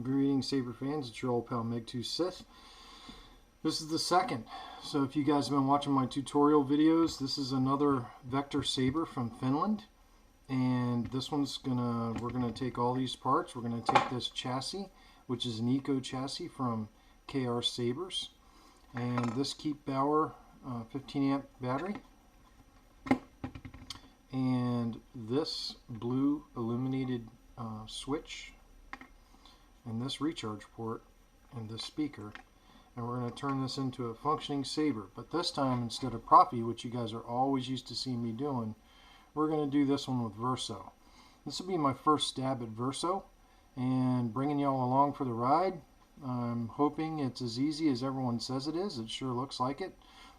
Greetings, Saber fans. It's your old pal Megtooth Sith. This is the second. So if you guys have been watching my tutorial videos, this is another Vektor Saber from Finland. And this one's we're gonna take all these parts. We're gonna take this chassis, which is an eco chassis from KR Sabers, and this Keep Bauer 15 amp battery, and this blue illuminated switch, and this recharge port, and this speaker, and we're going to turn this into a functioning Saber. But this time, instead of Profi, which you guys are always used to seeing me doing, we're going to do this one with Verso. This will be my first stab at Verso, and bringing y'all along for the ride. I'm hoping it's as easy as everyone says it is. It sure looks like it.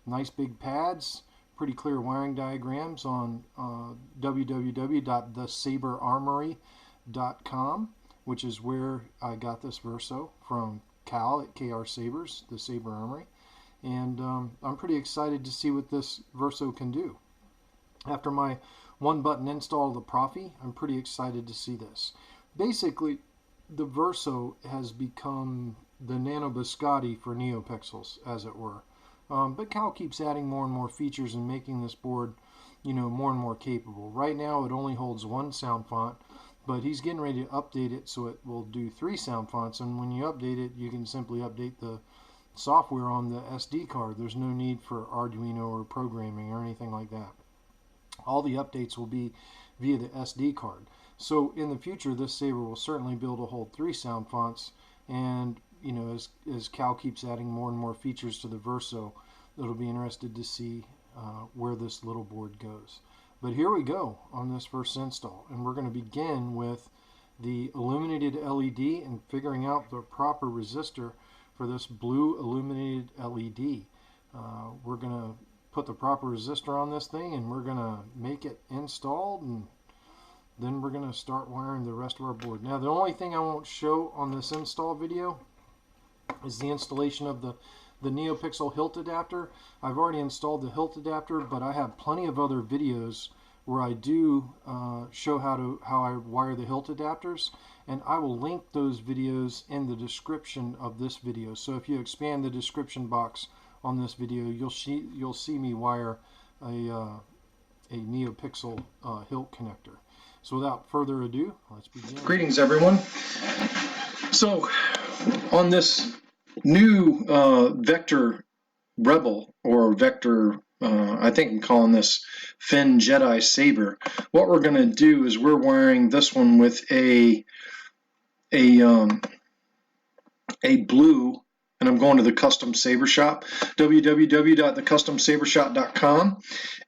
Nice big pads, pretty clear wiring diagrams on www.thesaberarmory.com, which is where I got this Verso from Cal at KR Sabers, the Saber Armory. And I'm pretty excited to see what this Verso can do. After my one button install of the Profi, I'm pretty excited to see this. Basically, the Verso has become the Nano Biscotti for NeoPixels, as it were. But Cal keeps adding more and more features and making this board, more and more capable. Right now, it only holds one sound font, but he's getting ready to update it so it will do 3 sound fonts. And when you update it, you can simply update the software on the SD card. There's no need for Arduino or programming or anything like that. All the updates will be via the SD card. So in the future, this Saber will certainly be able to hold 3 sound fonts. And as Cal keeps adding more and more features to the Verso, it'll be interested to see where this little board goes. But here we go on this first install, and we're going to begin with the illuminated LED and figuring out the proper resistor for this blue illuminated LED. We're going to put the proper resistor on this thing, and we're going to make it installed, and then we're going to start wiring the rest of our board. Now, the only thing I won't show on this install video is the installation of the NeoPixel hilt adapter. I've already installed the hilt adapter, but I have plenty of other videos where I do show how I wire the hilt adapters, and I will link those videos in the description of this video. So if you expand the description box on this video, you'll see me wire a NeoPixel hilt connector. So without further ado, let's begin. Greetings, everyone. So on this new Vektor Rebel, or Vektor, I think I'm calling this FinJedi Saber, what we're going to do is we're wiring this one with a blue, and I'm going to the Custom Saber Shop, www.thecustomsabershop.com,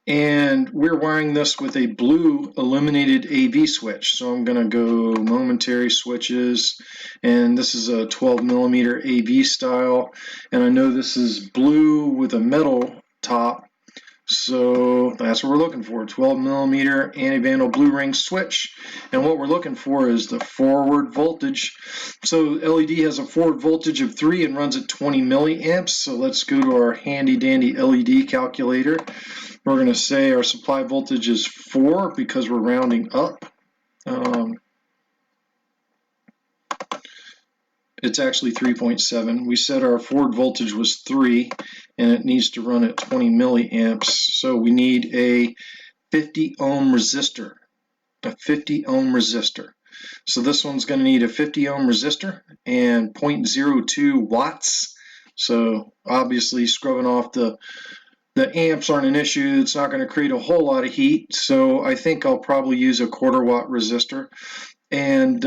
and we're wiring this with a blue illuminated AV switch. So I'm going to go momentary switches, and this is a 12mm AV style, and I know this is blue with a metal top, so that's what we're looking for, 12mm anti-vandal blue ring switch. And what we're looking for is the forward voltage. So LED has a forward voltage of 3 and runs at 20 milliamps. So let's go to our handy dandy LED calculator. We're going to say our supply voltage is 4 because we're rounding up. It's actually 3.7. We said our forward voltage was 3, and it needs to run at 20 milliamps. So we need a 50 ohm resistor. A 50 ohm resistor. So this one's going to need a 50 ohm resistor and 0.02 watts. So obviously scrubbing off the amps aren't an issue. It's not going to create a whole lot of heat. So I think I'll probably use a 1/4 watt resistor. And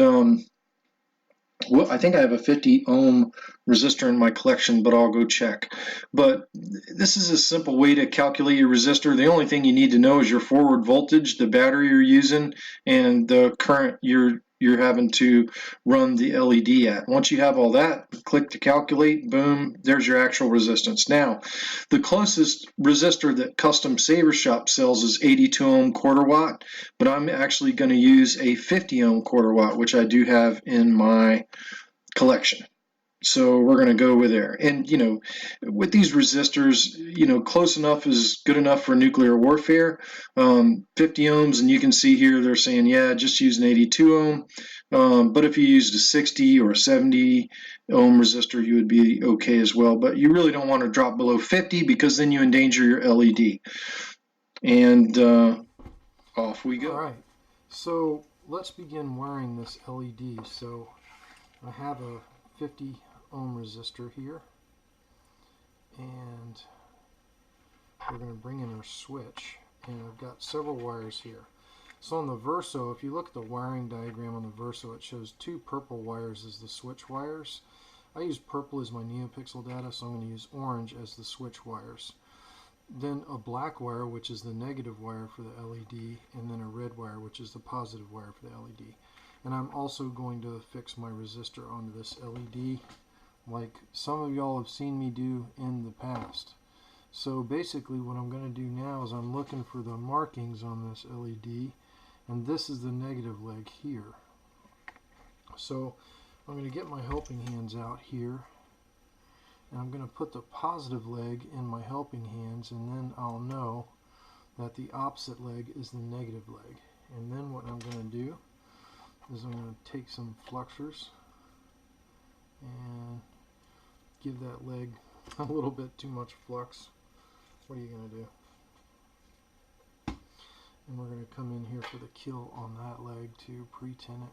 well, I think I have a 50 ohm resistor in my collection, but I'll go check. But this is a simple way to calculate your resistor. The only thing you need to know is your forward voltage, the battery you're using, and the current you're having to run the LED at. Once you have all that, click to calculate, boom, there's your actual resistance. Now, the closest resistor that Custom Saber Shop sells is 82 ohm 1/4 watt, but I'm actually going to use a 50 ohm 1/4 watt, which I do have in my collection. So we're going to go with there. And, with these resistors, close enough is good enough for nuclear warfare. 50 ohms, and you can see here they're saying, yeah, just use an 82 ohm. But if you used a 60 or a 70 ohm resistor, you would be okay as well. But you really don't want to drop below 50 because then you endanger your LED. And off we go. All right, so let's begin wiring this LED. So I have a 50 ohm resistor here, and we're going to bring in our switch, and I've got several wires here. So on the Verso, if you look at the wiring diagram on the Verso, it shows two purple wires as the switch wires. I use purple as my NeoPixel data, so I'm going to use orange as the switch wires. Then a black wire, which is the negative wire for the LED, and then a red wire, which is the positive wire for the LED. And I'm also going to fix my resistor onto this LED, like some of y'all have seen me do in the past. So basically what I'm going to do now is I'm looking for the markings on this LED, and this is the negative leg here. So I'm going to get my helping hands out here, and I'm going to put the positive leg in my helping hands, and then I'll know that the opposite leg is the negative leg. And then what I'm going to do is I'm going to take some fluxers and give that leg a little bit too much flux. What are you going to do? And we're going to come in here for the kill on that leg to pre-tin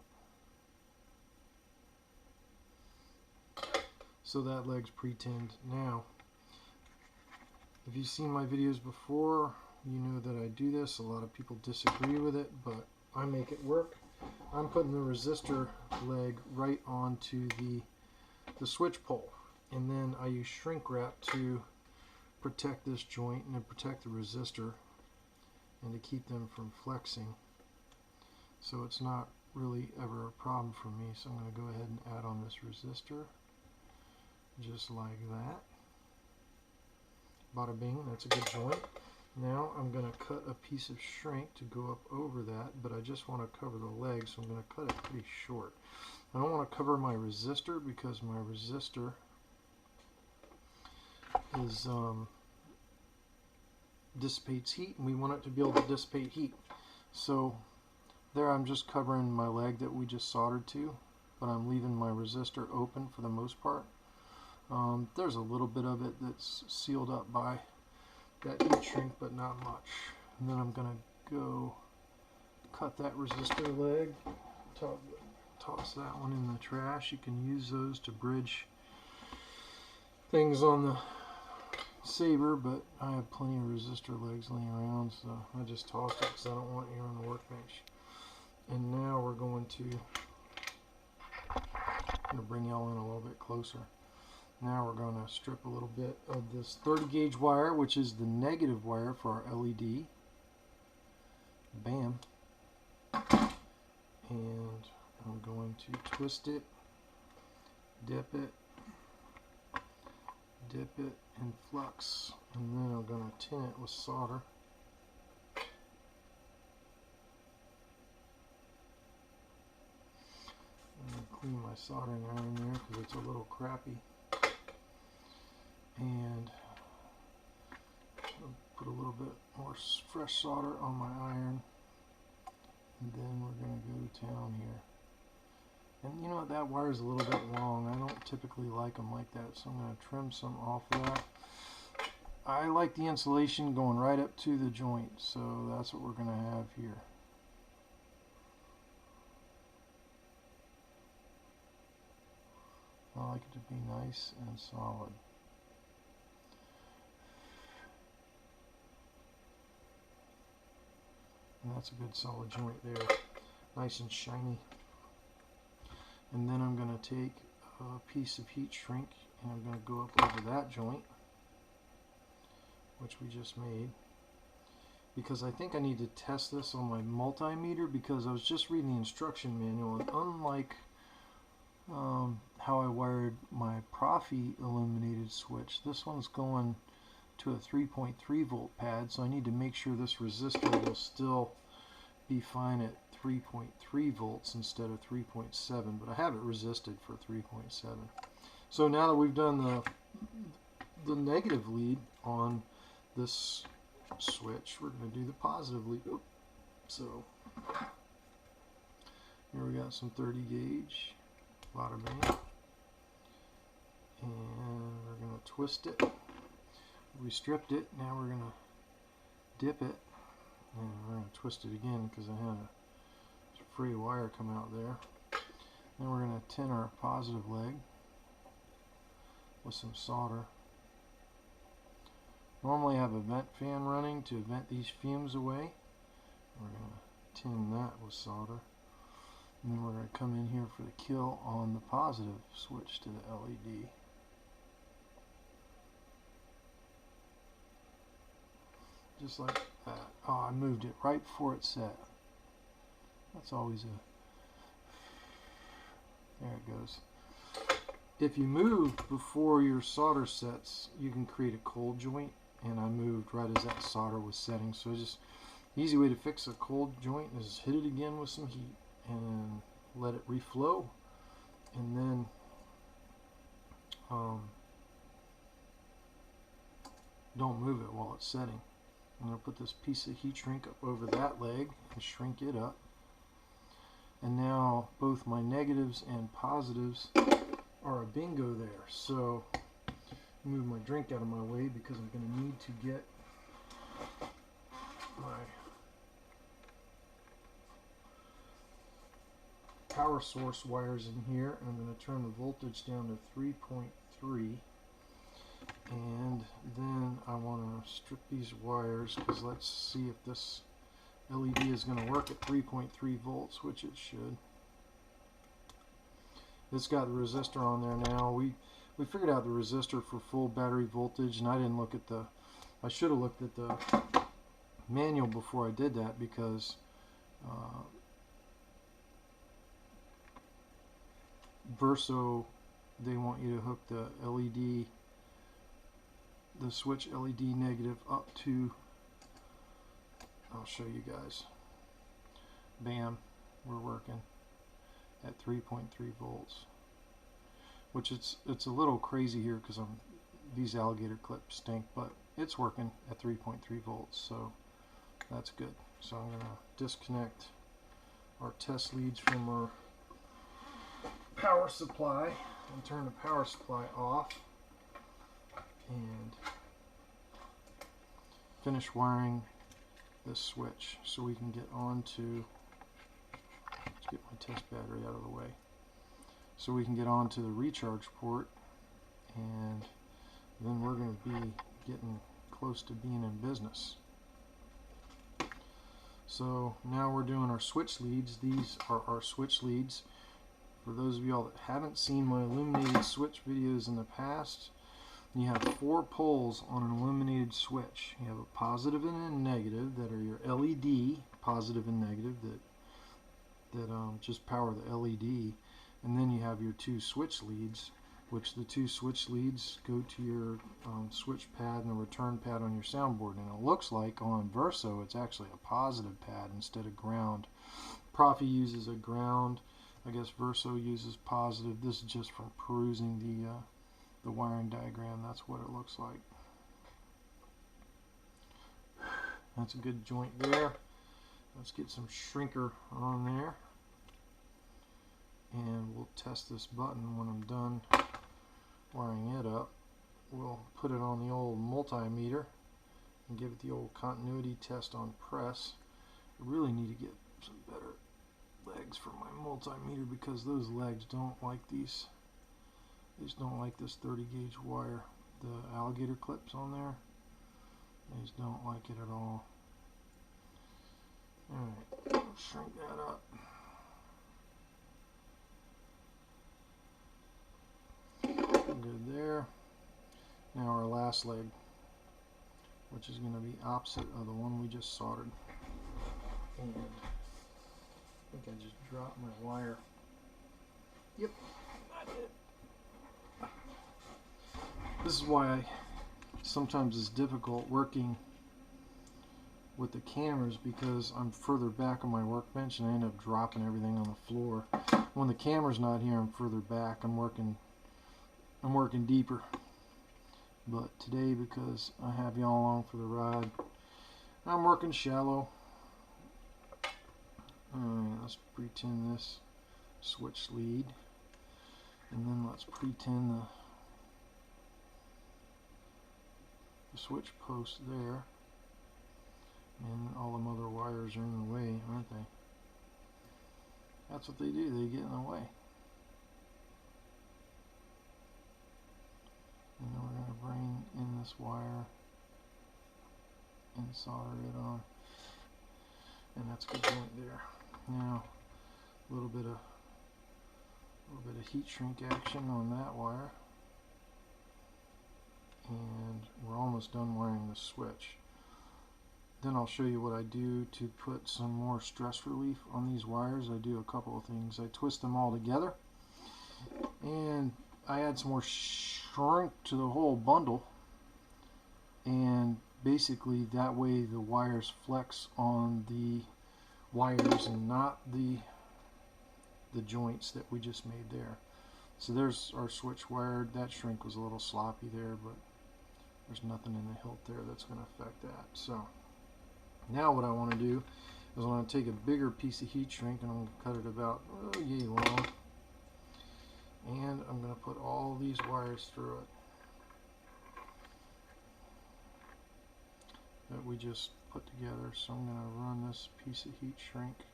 it. So that leg's pre-tinned. Now, if you've seen my videos before, you know that I do this. A lot of people disagree with it, but I make it work. I'm putting the resistor leg right onto the switch pole, and then I use shrink wrap to protect this joint and to protect the resistor and to keep them from flexing, so it's not really ever a problem for me. So I'm going to go ahead and add on this resistor just like that. Bada bing, that's a good joint. Now I'm going to cut a piece of shrink to go up over that, but I just want to cover the leg, so I'm going to cut it pretty short. I don't want to cover my resistor because my resistor is dissipates heat, and we want it to be able to dissipate heat. So there I'm just covering my leg that we just soldered to, but I'm leaving my resistor open for the most part. There's a little bit of it that's sealed up by that heat shrink, but not much. And then I'm going to go cut that resistor leg, toss that one in the trash. You can use those to bridge things on the Saber, but I have plenty of resistor legs laying around, so I just tossed it because I don't want it here on the workbench. And now we're going to bring y'all in a little bit closer. Now we're going to strip a little bit of this 30 gauge wire, which is the negative wire for our LED. Bam. And I'm going to twist it, dip it, in flux, and then I'm going to tin it with solder. I'm going to clean my soldering iron there because it's a little crappy. And I'll put a little bit more fresh solder on my iron, and then we're going to go to town here. And you know what, that wire is a little bit long. I don't typically like them like that, so I'm going to trim some off of that. I like the insulation going right up to the joint, so that's what we're going to have here. I like it to be nice and solid. And that's a good solid joint there, nice and shiny. And then I'm going to take a piece of heat shrink and I'm going to go up over that joint, which we just made, because I think I need to test this on my multimeter, because I was just reading the instruction manual, and unlike how I wired my Profi illuminated switch, this one's going to a 3.3 volt pad, so I need to make sure this resistor will still be fine at 3.3 volts instead of 3.7, but I have it resisted for 3.7. So now that we've done the negative lead on this switch, we're going to do the positive lead. So Here we got some 30 gauge ladder band, and we're going to twist it. We stripped it, now we're going to dip it, and we're going to twist it again because I had a free wire come out there. Then we're going to tin our positive leg with some solder. Normally I have a vent fan running to vent these fumes away. We're going to tin that with solder. And then we're going to come in here for the kill on the positive switch to the LED. Just like that. Oh, I moved it right before it set. That's always a... There it goes. If you move before your solder sets, you can create a cold joint, and I moved right as that solder was setting. So just easy way to fix a cold joint is hit it again with some heat and let it reflow, and then don't move it while it's setting. I'm going to put this piece of heat shrink up over that leg and shrink it up. And now both my negatives and positives are a bingo there. So move my drink out of my way because I'm going to need to get my power source wires in here. And I'm going to turn the voltage down to 3.3. And then I want to strip these wires because let's see if this LED is going to work at 3.3 volts, which it should. It's got the resistor on there now. We figured out the resistor for full battery voltage, and I didn't look at the... I should have looked at the manual before I did that because Verso, they want you to hook the LED, the switch LED negative up to... I'll show you guys. Bam, we're working at 3.3 volts, which it's a little crazy here because these alligator clips stink, but it's working at 3.3 volts, so that's good. So I'm going to disconnect our test leads from our power supply and turn the power supply off and finish wiring this switch so we can get on to, let's get my test battery out of the way, so we can get on to the recharge port, and then we're going to be getting close to being in business. So now we're doing our switch leads. These are our switch leads. For those of y'all that haven't seen my illuminated switch videos in the past, you have 4 poles on an illuminated switch. You have a positive and a negative that are your LED, positive and negative, that just power the LED. And then you have your 2 switch leads, which the 2 switch leads go to your switch pad and the return pad on your soundboard. And it looks like on Verso it's actually a positive pad instead of ground. Profi uses a ground. I guess Verso uses positive. This is just from perusing the wiring diagram. That's what it looks like. That's a good joint there. Let's get some shrinker on there, and we'll test this button when I'm done wiring it up. We'll put it on the old multimeter and give it the old continuity test on press. I really need to get some better legs for my multimeter because those legs don't like these. They just don't like this 30 gauge wire. The alligator clips on there, they just don't like it at all. Alright, shrink that up. Good there. Now our last leg, which is going to be opposite of the one we just soldered. And I think I just dropped my wire. Yep, I did. This is why sometimes it's difficult working with the cameras, because I'm further back on my workbench and I end up dropping everything on the floor. When the camera's not here, I'm further back. I'm working deeper. But today, because I have y'all along for the ride, I'm working shallow. Alright, let's pretend this switch lead, and then let's pretend the switch post there, and all them other wires are in the way, aren't they? That's what they do, they get in the way. And then we're going to bring in this wire and solder it on, and that's a good joint there. Now a little bit of heat shrink action on that wire, and we're almost done wiring the switch. Then I'll show you what I do to put some more stress relief on these wires. I do a couple of things. I twist them all together, and I add some more shrink to the whole bundle, and basically that way the wires flex on the wires and not the joints that we just made there. So there's our switch wire. That shrink was a little sloppy there, but there's nothing in the hilt there that's going to affect that. So now what I want to do is I want to take a bigger piece of heat shrink, and I'm going to cut it about yay long, and I'm going to put all these wires through it that we just put together. So I'm going to run this piece of heat shrink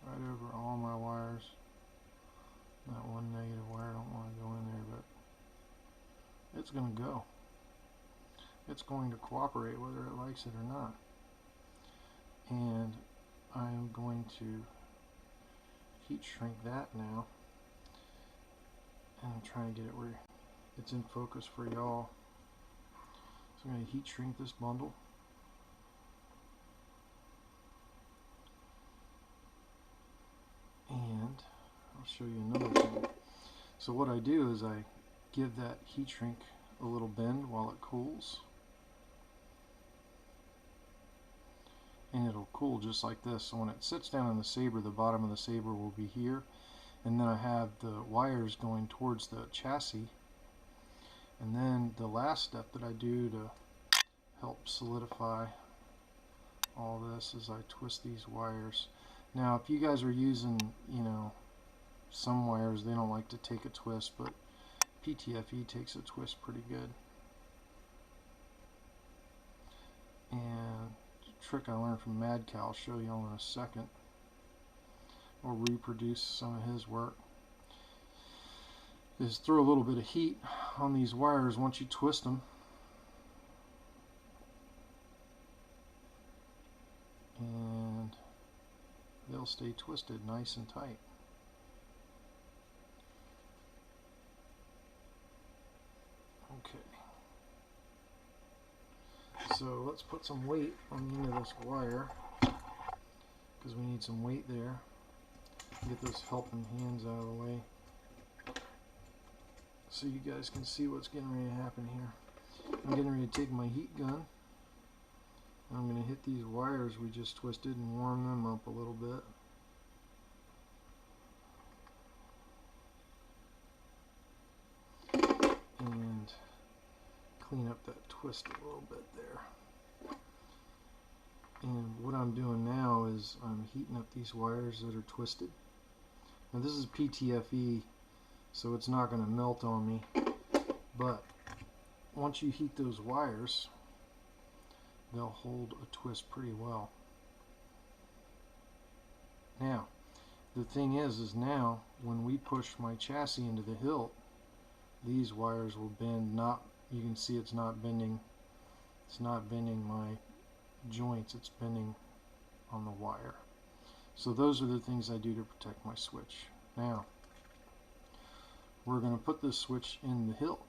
right over all my wires. That one negative wire, I don't want to go in there, but it's going to go. It's going to cooperate whether it likes it or not. And I'm going to heat shrink that now, and I'm trying to get it where it's in focus for y'all. So I'm going to heat shrink this bundle. And I'll show you another thing. So what I do is I give that heat shrink a little bend while it cools, and it'll cool just like this. So when it sits down in the saber, the bottom of the saber will be here, and then I have the wires going towards the chassis. And then the last step that I do to help solidify all this is I twist these wires. Now if you guys are using, you know, some wires, they don't like to take a twist, but PTFE takes a twist pretty good. And the trick I learned from Mad Cow, I'll show you all in a second, or reproduce some of his work, is throw a little bit of heat on these wires once you twist them, and they'll stay twisted nice and tight. Okay, so let's put some weight on the end of this wire, because we need some weight there. Get those helping hands out of the way so you guys can see what's getting ready to happen here. I'm getting ready to take my heat gun, and I'm going to hit these wires we just twisted and warm them up a little bit. And clean up that twist a little bit there. And what I'm doing now is I'm heating up these wires that are twisted. Now this is PTFE, so it's not going to melt on me, but once you heat those wires, they'll hold a twist pretty well. Now the thing is now when we push my chassis into the hilt, these wires will bend. Not, you can see it's not bending my joints, it's bending on the wire. So those are the things I do to protect my switch. Now we're going to put this switch in the hilt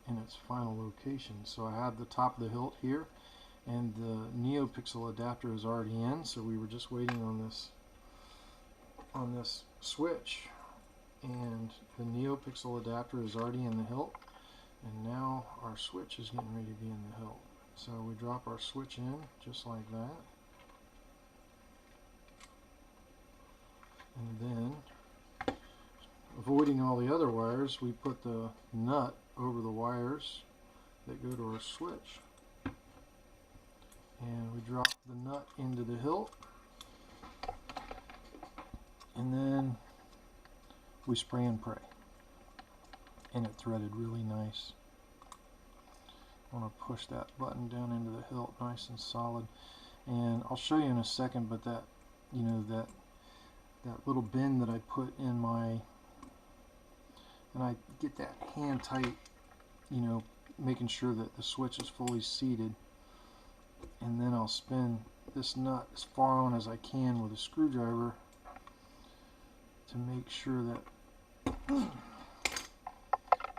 in its final location. So I have the top of the hilt here, and the NeoPixel adapter is already in, so we were just waiting on this switch, and the NeoPixel adapter is already in the hilt, and now our switch is getting ready to be in the hilt. So we drop our switch in just like that, and then, avoiding all the other wires, we put the nut over the wires that go to our switch, and we drop the nut into the hilt, And then we spray and pray. And it threaded really nice. I want to push that button down into the hilt nice and solid. And I'll show you in a second, but that, you know, that little bend that I put in my, and I get that hand tight, you know, making sure that the switch is fully seated. And then I'll spin this nut as far on as I can with a screwdriver to make sure that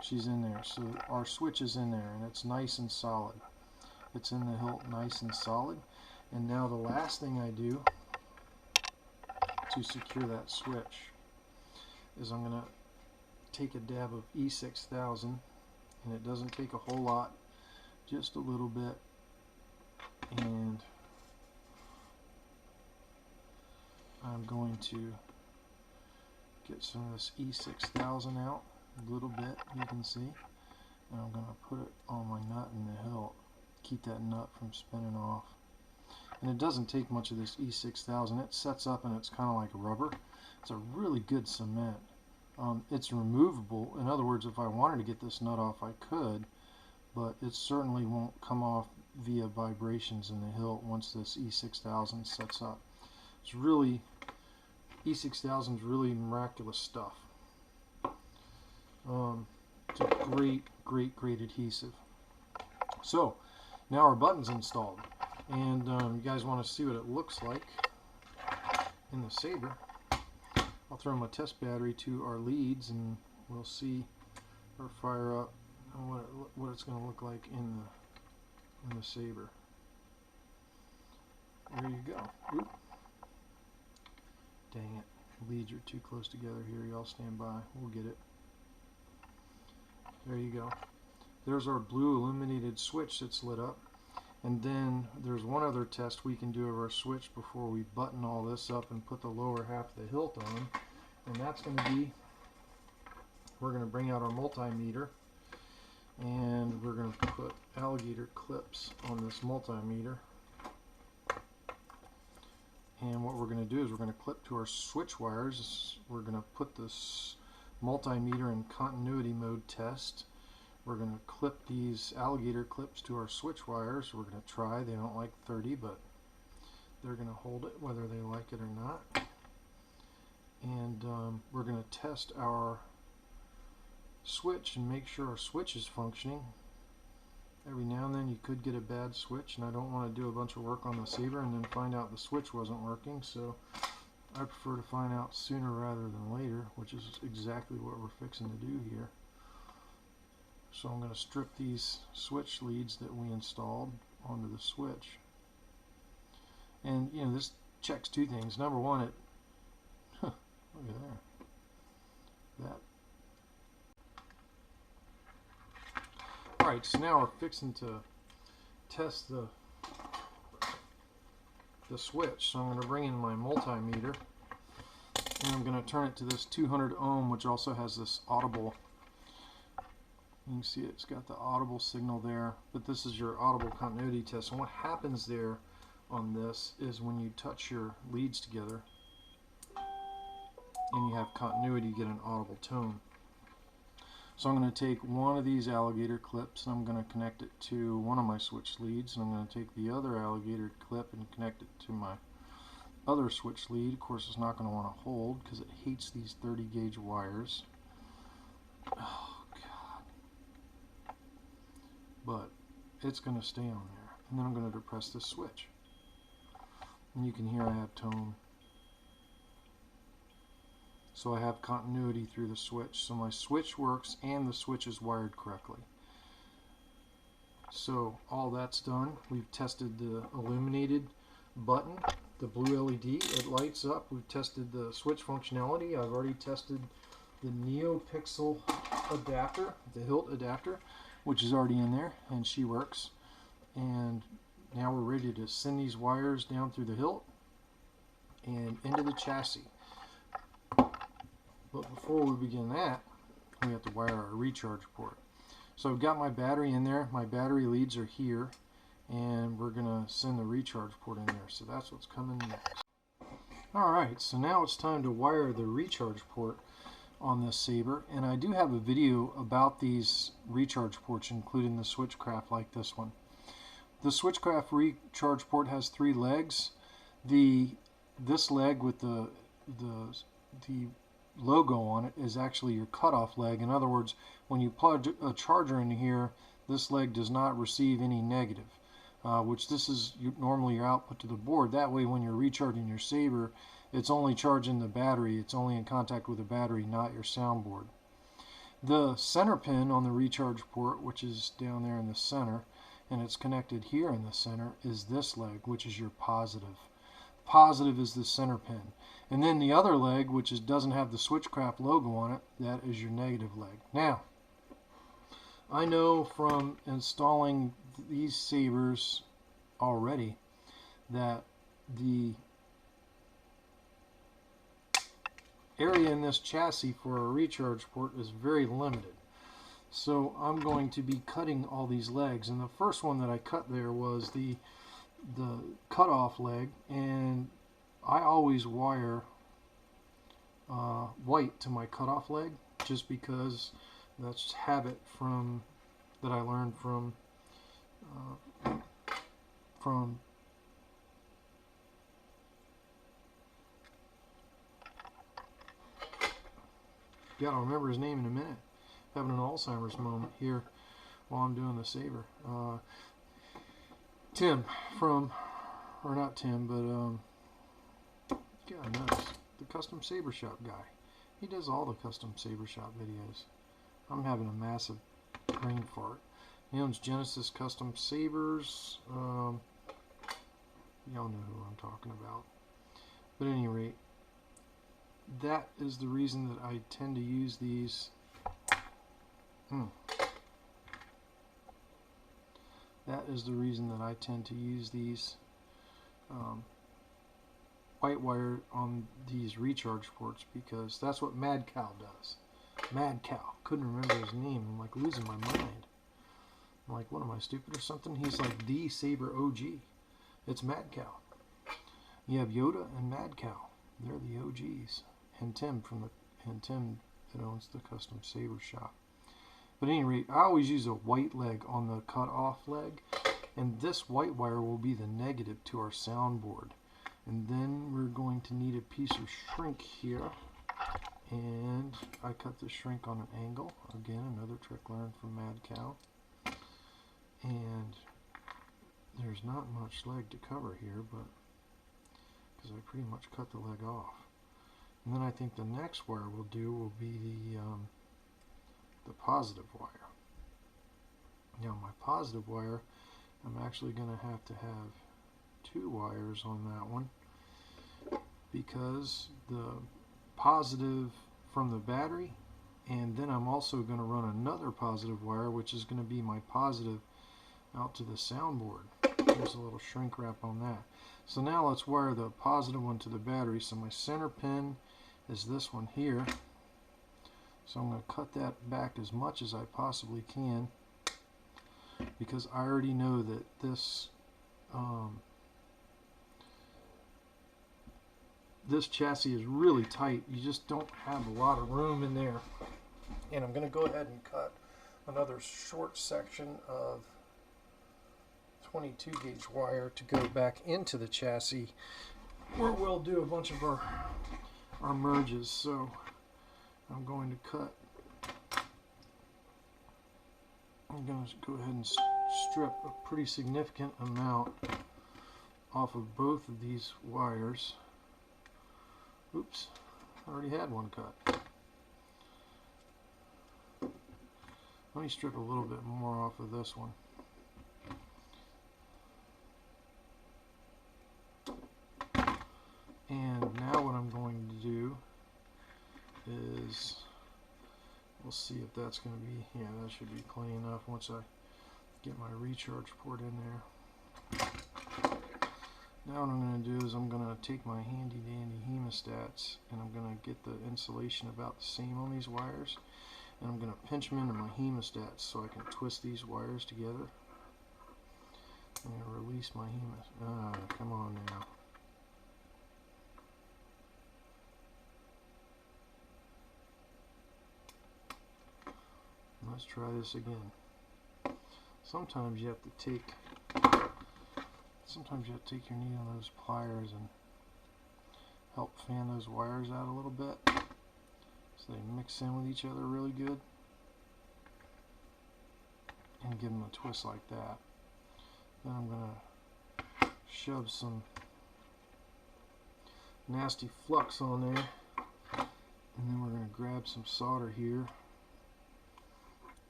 she's in there. So our switch is in there and it's nice and solid. It's in the hilt nice and solid. And now the last thing I do to secure that switch is I'm going to take a dab of E6000, and it doesn't take a whole lot, just a little bit, and I'm going to get some of this E6000 out a little bit, you can see, and I'm going to put it on my nut in the hilt, keep that nut from spinning off. And it doesn't take much of this E6000. It sets up and it's kind of like rubber. It's a really good cement. It's removable. In other words, if I wanted to get this nut off, I could, but it certainly won't come off via vibrations in the hilt once this E6000 sets up. It's really, E6000 is really miraculous stuff. It's a great adhesive. So now our button's installed, and you guys want to see what it looks like in the Saber. I'll throw my test battery to our leads and we'll see or fire up what it's going to look like in the Saber. There you go. Oop. Dang it. Leads are too close together here. Y'all stand by. We'll get it. There you go. There's our blue illuminated switch that's lit up. And then there's one other test we can do of our switch before we button all this up and put the lower half of the hilt on. And that's going to be, we're going to bring out our multimeter and we're going to put alligator clips on this multimeter. And what we're going to do is we're going to clip to our switch wires. We're going to put this multimeter in continuity mode test. We're going to clip these alligator clips to our switch wires. We're going to try. They don't like 30, but they're going to hold it whether they like it or not. And we're going to test our switch and make sure our switch is functioning. Every now and then you could get a bad switch, and I don't want to do a bunch of work on the Saber and then find out the switch wasn't working, so I prefer to find out sooner rather than later, which is exactly what we're fixing to do here. So I'm going to strip these switch leads that we installed onto the switch. And you know, this checks two things. Number one, it look at there. That. Alright, so now we're fixing to test the switch. So I'm going to bring in my multimeter and I'm going to turn it to this 200 ohm, which also has this audible. You can see it's got the audible signal there, but this is your audible continuity test. And what happens there on this is when you touch your leads together and you have continuity, you get an audible tone. So I'm going to take one of these alligator clips and I'm going to connect it to one of my switch leads, and I'm going to take the other alligator clip and connect it to my other switch lead. Of course, it's not going to want to hold because it hates these 30 gauge wires. Oh, but it's going to stay on there. And then I'm going to depress this switch. And you can hear I have tone. So I have continuity through the switch. So my switch works and the switch is wired correctly. So all that's done. We've tested the illuminated button, the blue LED. It lights up. We've tested the switch functionality. I've already tested the NeoPixel adapter, the hilt adapter, which is already in there, and she works. And now we're ready to send these wires down through the hilt and into the chassis. But before we begin that, we have to wire our recharge port. So I've got my battery in there. My battery leads are here, and we're going to send the recharge port in there. So that's what's coming next. Alright, so now it's time to wire the recharge port on this Saber, and I do have a video about these recharge ports, including the switchcraft like this one. The switchcraft recharge port has 3 legs. This leg with the logo on it is actually your cutoff leg. In other words, when you plug a charger in here, this leg does not receive any negative, which this is normally your output to the board. That way, when you're recharging your Saber, it's only charging the battery. It's only in contact with the battery, not your soundboard. The center pin on the recharge port, which is down there in the center, and it's connected here in the center, is this leg, which is your positive. Positive is the center pin. And then the other leg, which doesn't have the switchcraft logo on it, that is your negative leg. Now, I know from installing these Sabers already that the area in this chassis for a recharge port is very limited. So I'm going to be cutting all these legs, and the first one that I cut there was the cutoff leg, and I always wire white to my cutoff leg just because that's habit that I learned from gotta remember his name in a minute. Having an Alzheimer's moment here while I'm doing the Saber. Tim or not Tim, but God knows, the Custom Saber Shop guy. He does all the Custom Saber Shop videos. I'm having a massive brain fart. He owns Genesis Custom Sabers. Y'all know who I'm talking about. But at any rate, that is the reason that I tend to use these. That is the reason that I tend to use these white wire on these recharge ports, because that's what Mad Cow does. Mad Cow. Couldn't remember his name. I'm like losing my mind. I'm like, what am I, stupid or something? He's like the Saber OG. It's Mad Cow. You have Yoda and Mad Cow. They're the OGs. And Tim that owns the Custom Saber Shop. But at any rate, I always use a white leg on the cut-off leg, and this white wire will be the negative to our soundboard. And then we're going to need a piece of shrink here, and I cut the shrink on an angle. Again, another trick learned from Mad Cow. And there's not much leg to cover here, but because I pretty much cut the leg off. And then I think the next wire we'll do will be the positive wire. Now my positive wire, I'm actually going to have 2 wires on that one, because the positive from the battery, and then I'm also going to run another positive wire, which is going to be my positive out to the soundboard. There's a little shrink wrap on that. So now let's wire the positive one to the battery. So my center pin is this one here. So I'm going to cut that back as much as I possibly can, because I already know that this this chassis is really tight. You just don't have a lot of room in there. And I'm going to go ahead and cut another short section of 22 gauge wire to go back into the chassis, where we'll do a bunch of our merges. So I'm going to go ahead and strip a pretty significant amount off of both of these wires. Oops, I already had one cut. Let me strip a little bit more off of this one. And now what I'm going to do is, we'll see if that's going to be, yeah, that should be plenty enough once I get my recharge port in there. Now what I'm going to do is I'm going to take my handy dandy hemostats, and I'm going to get the insulation about the same on these wires, and I'm going to pinch them into my hemostats so I can twist these wires together. I'm going to release my come on now. Let's try this again. Sometimes you have to take your knee on those pliers and help fan those wires out a little bit so they mix in with each other really good, and give them a twist like that. Then I'm going to shove some nasty flux on there, and then we're going to grab some solder here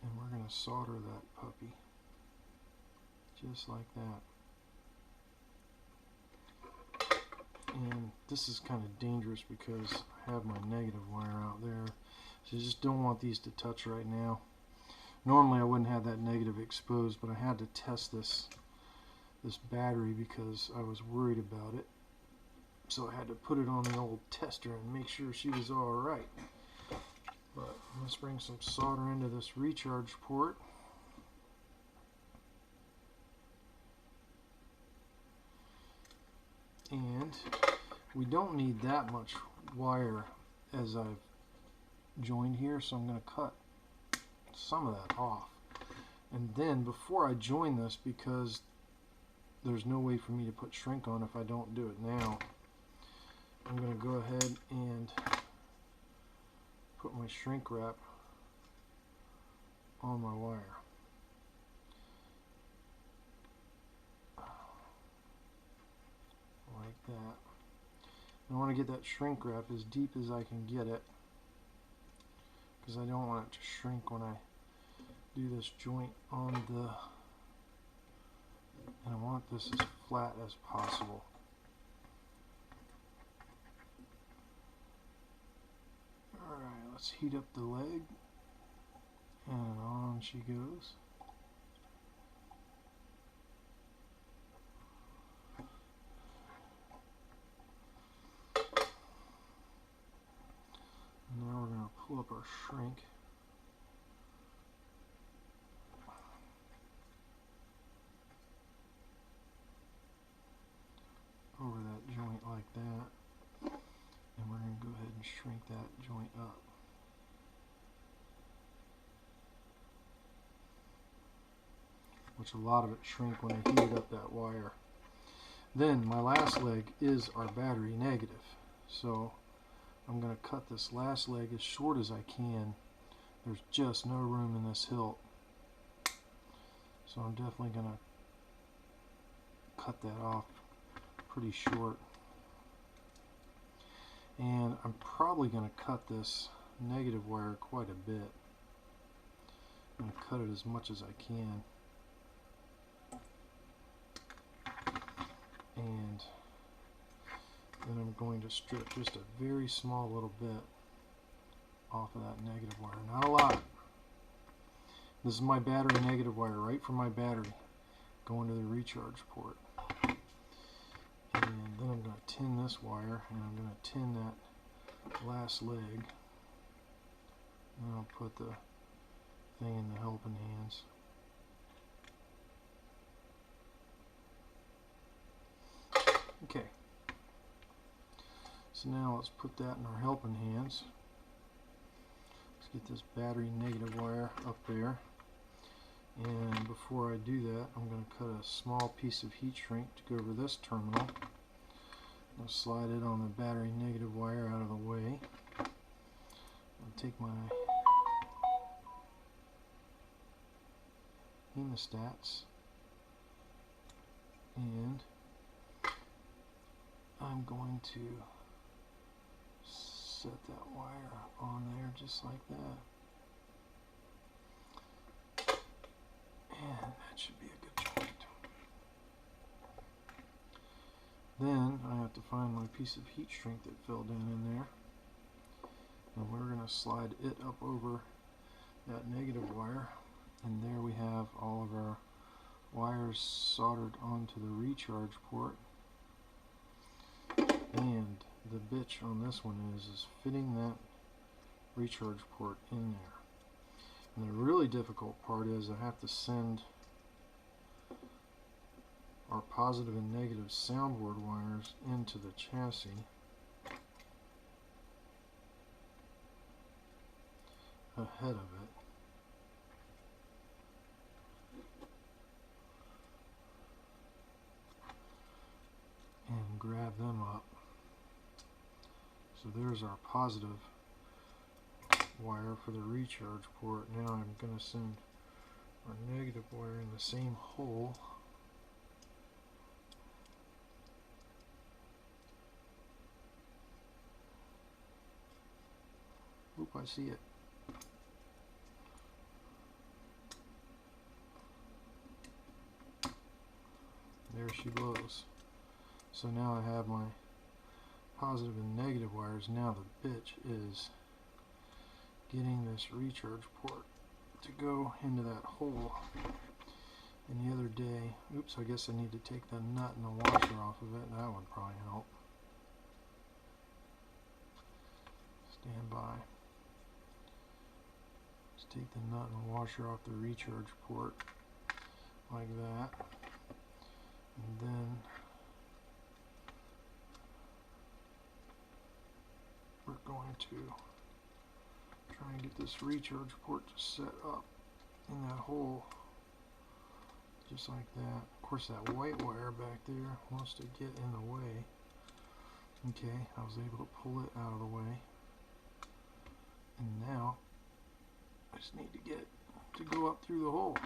and we're going to solder that puppy just like that. And this is kind of dangerous because I have my negative wire out there, so you just don't want these to touch right now. Normally I wouldn't have that negative exposed, but I had to test this battery because I was worried about it. So I had to put it on the old tester and make sure she was alright. But let's bring some solder into this recharge port. And we don't need that much wire as I've joined here, so I'm going to cut some of that off. And then before I join this, because there's no way for me to put shrink on if I don't do it now, I'm going to go ahead and put my shrink wrap on my wire. Like that. I want to get that shrink wrap as deep as I can get it, because I don't want it to shrink when I do this joint on the, and I want this as flat as possible. Alright, let's heat up the leg, and on she goes. And now we're going to pull up our shrink. Over that joint like that, and we're going to go ahead and shrink that joint up. Which a lot of it shrink when I heated up that wire. Then my last leg is our battery negative, so I'm going to cut this last leg as short as I can. There's just no room in this hilt, so I'm definitely going to cut that off pretty short. And I'm probably going to cut this negative wire quite a bit. I'm going to cut it as much as I can. And then I'm going to strip just a very small little bit off of that negative wire. Not a lot. This is my battery negative wire right from my battery going to the recharge port. And then I'm going to tin this wire, and I'm going to tin that last leg. And I'll put the thing in the helping hands. Okay. So now let's put that in our helping hands. Let's get this battery negative wire up there. And before I do that, I'm going to cut a small piece of heat shrink to go over this terminal. I'll slide it on the battery negative wire out of the way. I'll take my hemostats and I'm going to set that wire on there just like that. And that should be a good joint. Then I have to find my piece of heat shrink that fell down in there. And we're going to slide it up over that negative wire. And there we have all of our wires soldered onto the recharge port. And the bitch on this one is fitting that recharge port in there. And the really difficult part is I have to send our positive and negative soundboard wires into the chassis. Ahead of it. grab them up. So there's our positive wire for the recharge port. Now I'm going to send our negative wire in the same hole. Oop, I see it. There she blows. So now I have my positive and negative wires. Now the bitch is getting this recharge port to go into that hole. And the other day, oops, I guess I need to take the nut and the washer off of it. That would probably help. Stand by. Just take the nut and the washer off the recharge port like that. And then we're going to try and get this recharge port to set up in that hole just like that. Of course, that white wire back there wants to get in the way. Okay, I was able to pull it out of the way. And now I just need to get it to go up through the hole.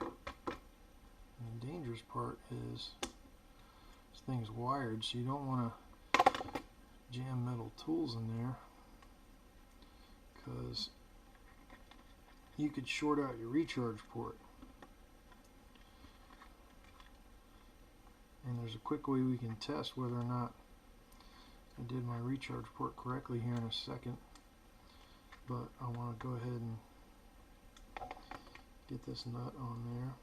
And the dangerous part is this thing's wired, so you don't want to jam metal tools in there, because you could short out your recharge port. And there's a quick way we can test whether or not I did my recharge port correctly here in a second, but I want to go ahead and get this nut on there.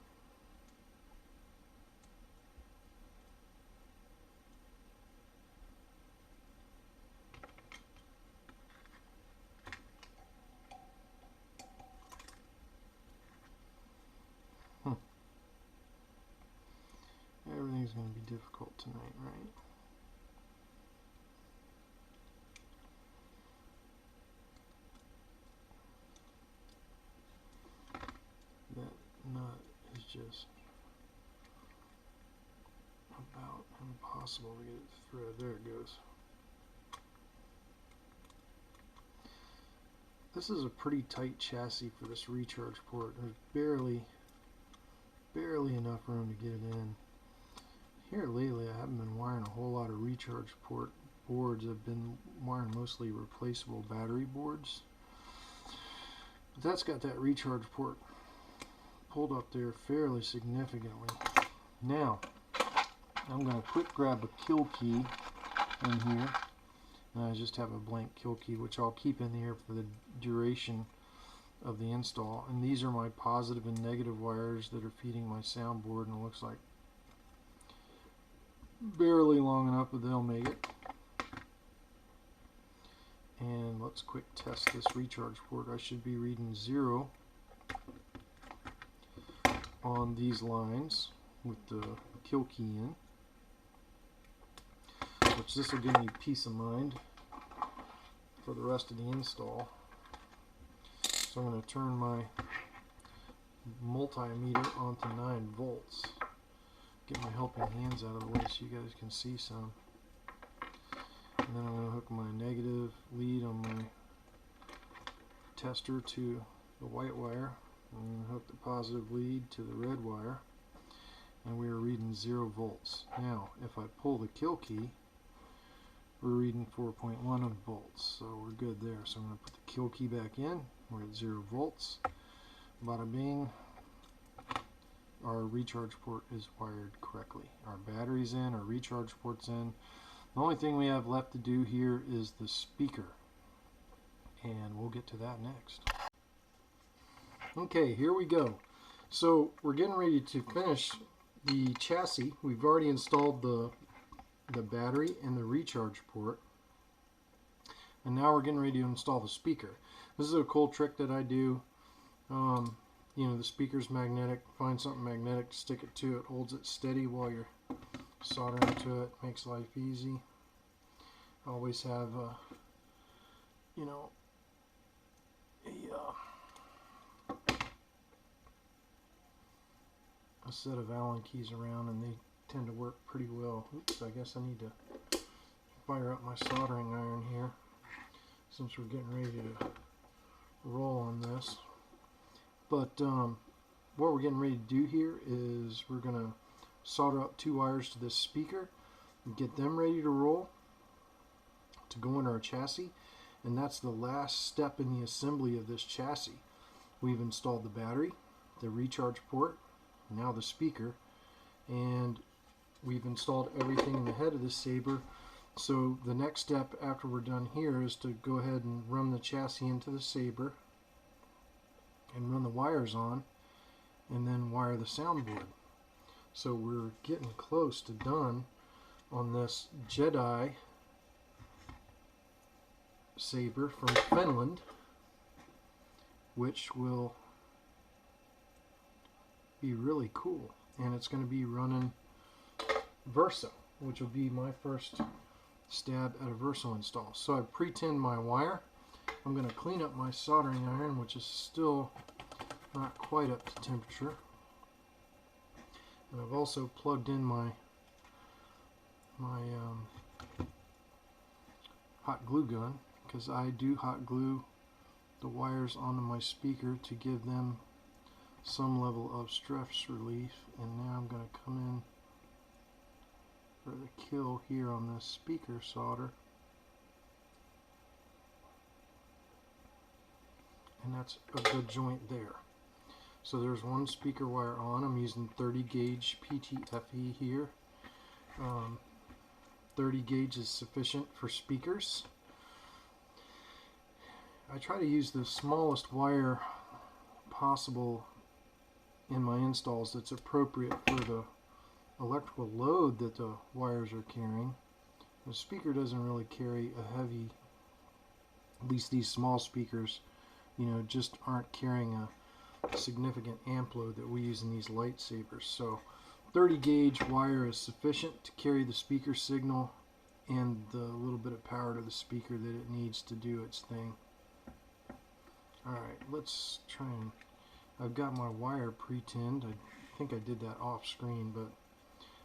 Everything's going to be difficult tonight, right? That nut is just about impossible to get it thread. There it goes. This is a pretty tight chassis for this recharge port. There's barely enough room to get it in. Here lately I haven't been wiring a whole lot of recharge port boards. I've been wiring mostly replaceable battery boards. But that's got that recharge port pulled up there fairly significantly. Now I'm going to quick grab a kill key in here. And I just have a blank kill key, which I'll keep in here for the duration of the install. And these are my positive and negative wires that are feeding my soundboard, and it looks like barely long enough, but they'll make it. And let's quick test this recharge port. I should be reading 0 on these lines with the kill key in, which this will give me peace of mind for the rest of the install. So I'm going to turn my multimeter onto 9 volts. Get my helping hands out of the way so you guys can see some. And then I'm going to hook my negative lead on my tester to the white wire, and hook the positive lead to the red wire, and we are reading 0 volts. Now if I pull the kill key, we're reading 4.1 volts, so we're good there. So I'm going to put the kill key back in. We're at 0 volts. Bada bing. Our recharge port is wired correctly. Our battery's in, our recharge port's in. The only thing we have left to do here is the speaker, and we'll get to that next. Okay, here we go. So we're getting ready to finish the chassis. We've already installed the battery and the recharge port, and now we're getting ready to install the speaker. This is a cool trick that I do. You know, the speaker's magnetic. Find something magnetic, stick it to it, holds it steady while you're soldering to it, makes life easy. Always have you know, a set of Allen keys around, and they tend to work pretty well. Oops, I guess I need to fire up my soldering iron here since we're getting ready to roll on this. But what we're getting ready to do here is we're going to solder up 2 wires to this speaker and get them ready to roll to go in our chassis, and that's the last step in the assembly of this chassis. We've installed the battery, the recharge port, now the speaker, and we've installed everything in the head of the Saber. So the next step after we're done here is to go ahead and run the chassis into the Saber and run the wires on and then wire the soundboard. So we're getting close to done on this Jedi Saber from Finland, which will be really cool, and it's going to be running Verso, which will be my first stab at a Verso install. So I pre-tinned my wire. I'm going to clean up my soldering iron, which is still not quite up to temperature, and I've also plugged in my hot glue gun, because I do hot glue the wires onto my speaker to give them some level of stress relief. And now I'm going to come in for the kill here on this speaker solder, and that's a good joint there. So there's one speaker wire on. I'm using 30 gauge PTFE here. 30 gauge is sufficient for speakers. I try to use the smallest wire possible in my installs that's appropriate for the electrical load that the wires are carrying. The speaker doesn't really carry a heavy, at least these small speakers, just aren't carrying a significant amp load that we use in these lightsabers. So 30 gauge wire is sufficient to carry the speaker signal and the little bit of power to the speaker that it needs to do its thing. Alright, let's try and... I've got my wire pre-tinned. I think I did that off screen, but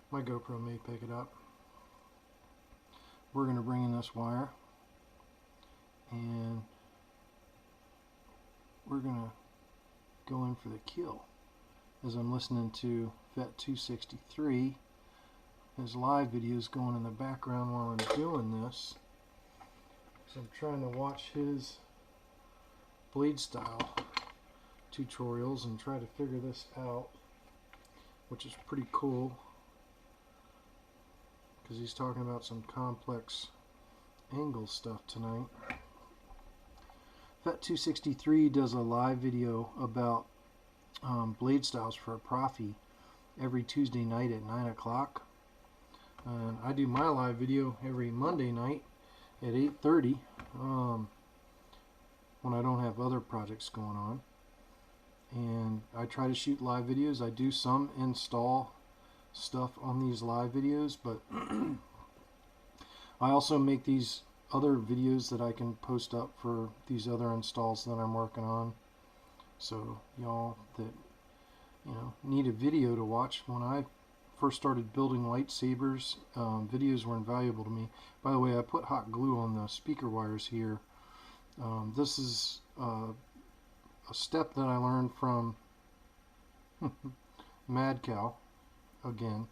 my GoPro may pick it up. We're going to bring in this wire, and we're going to go in for the kill. As I'm listening to Vet 263, his live video is going in the background while I'm doing this. So I'm trying to watch his blade style tutorials and try to figure this out, which is pretty cool because he's talking about some complex angle stuff tonight. Vet 263 does a live video about blade styles for a profi every Tuesday night at 9 o'clock. And I do my live video every Monday night at 8:30 when I don't have other projects going on. And I try to shoot live videos. I do some install stuff on these live videos, but I also make these other videos that I can post up for these other installs that I'm working on. So y'all that need a video to watch, when I first started building lightsabers, videos were invaluable to me. By the way, I put hot glue on the speaker wires here. This is a step that I learned from Mad Cow. Again,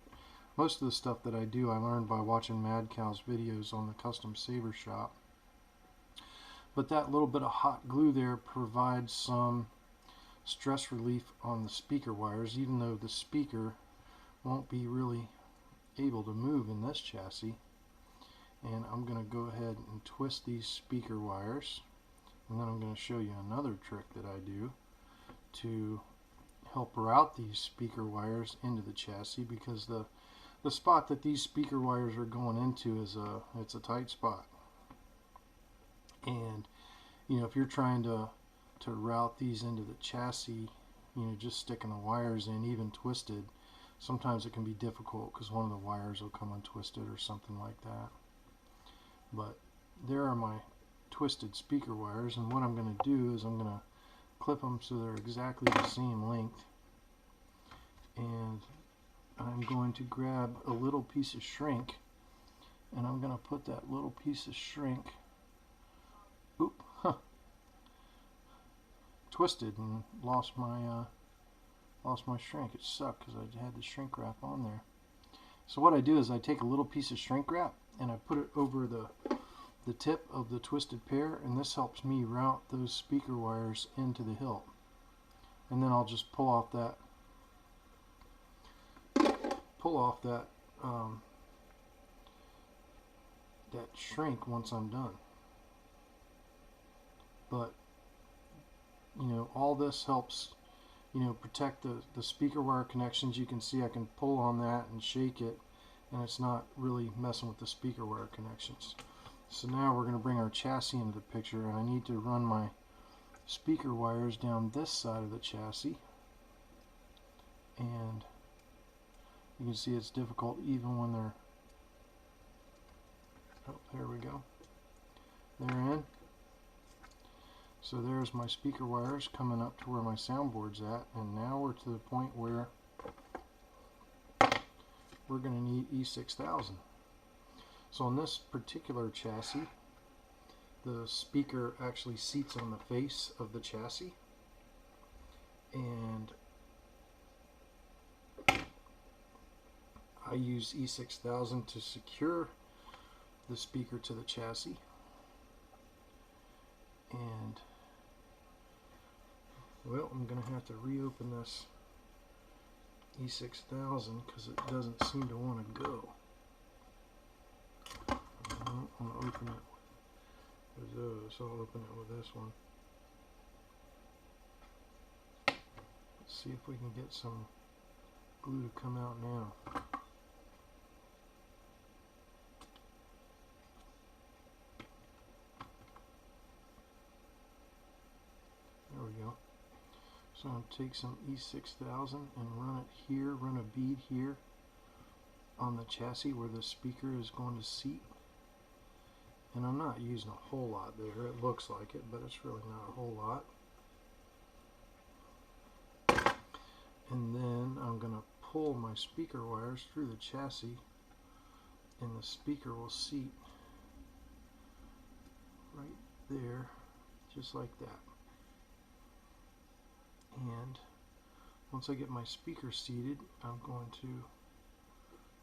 most of the stuff that I do I learned by watching Mad Cow's videos on the custom saber shop. But that little bit of hot glue there provides some stress relief on the speaker wires, even though the speaker won't be really able to move in this chassis. And I'm going to go ahead and twist these speaker wires, and then I'm going to show you another trick that I do to help route these speaker wires into the chassis, because the spot that these speaker wires are going into is it's a tight spot. And if you're trying to route these into the chassis, just sticking the wires in, even twisted, sometimes it can be difficult because one of the wires will come untwisted or something like that. But there are my twisted speaker wires, and what I'm going to do is I'm going to clip them so they're exactly the same length, and I'm going to grab a little piece of shrink, and I'm going to put that little piece of shrink, oop, twisted and lost my shrink. It sucked because I had the shrink wrap on there. So what I do is I take a little piece of shrink wrap and I put it over the tip of the twisted pair, and this helps me route those speaker wires into the hilt. And then I'll just pull off that that shrink once I'm done. But you know, all this helps, you know, protect the speaker wire connections. You can see I can pull on that and shake it, and it's not really messing with the speaker wire connections. So now we're going to bring our chassis into the picture, and I need to run my speaker wires down this side of the chassis, and you can see it's difficult even when they're, oh, there we go, they're in. So there's my speaker wires coming up to where my soundboard's at, and now we're to the point where we're going to need E6000. So on this particular chassis, the speaker actually seats on the face of the chassis, and I use E6000 to secure the speaker to the chassis. And well, I'm going to have to reopen this E6000 because it doesn't seem to want to go. I'm going to open it with those, so I'll open it with this one. Let's see if we can get some glue to come out now. There we go. So I'm going to take some E6000 and run it here, run a bead here on the chassis where the speaker is going to seat. And I'm not using a whole lot there. It looks like it, but it's really not a whole lot. And then I'm going to pull my speaker wires through the chassis, and the speaker will seat right there, just like that. And once I get my speaker seated, I'm going to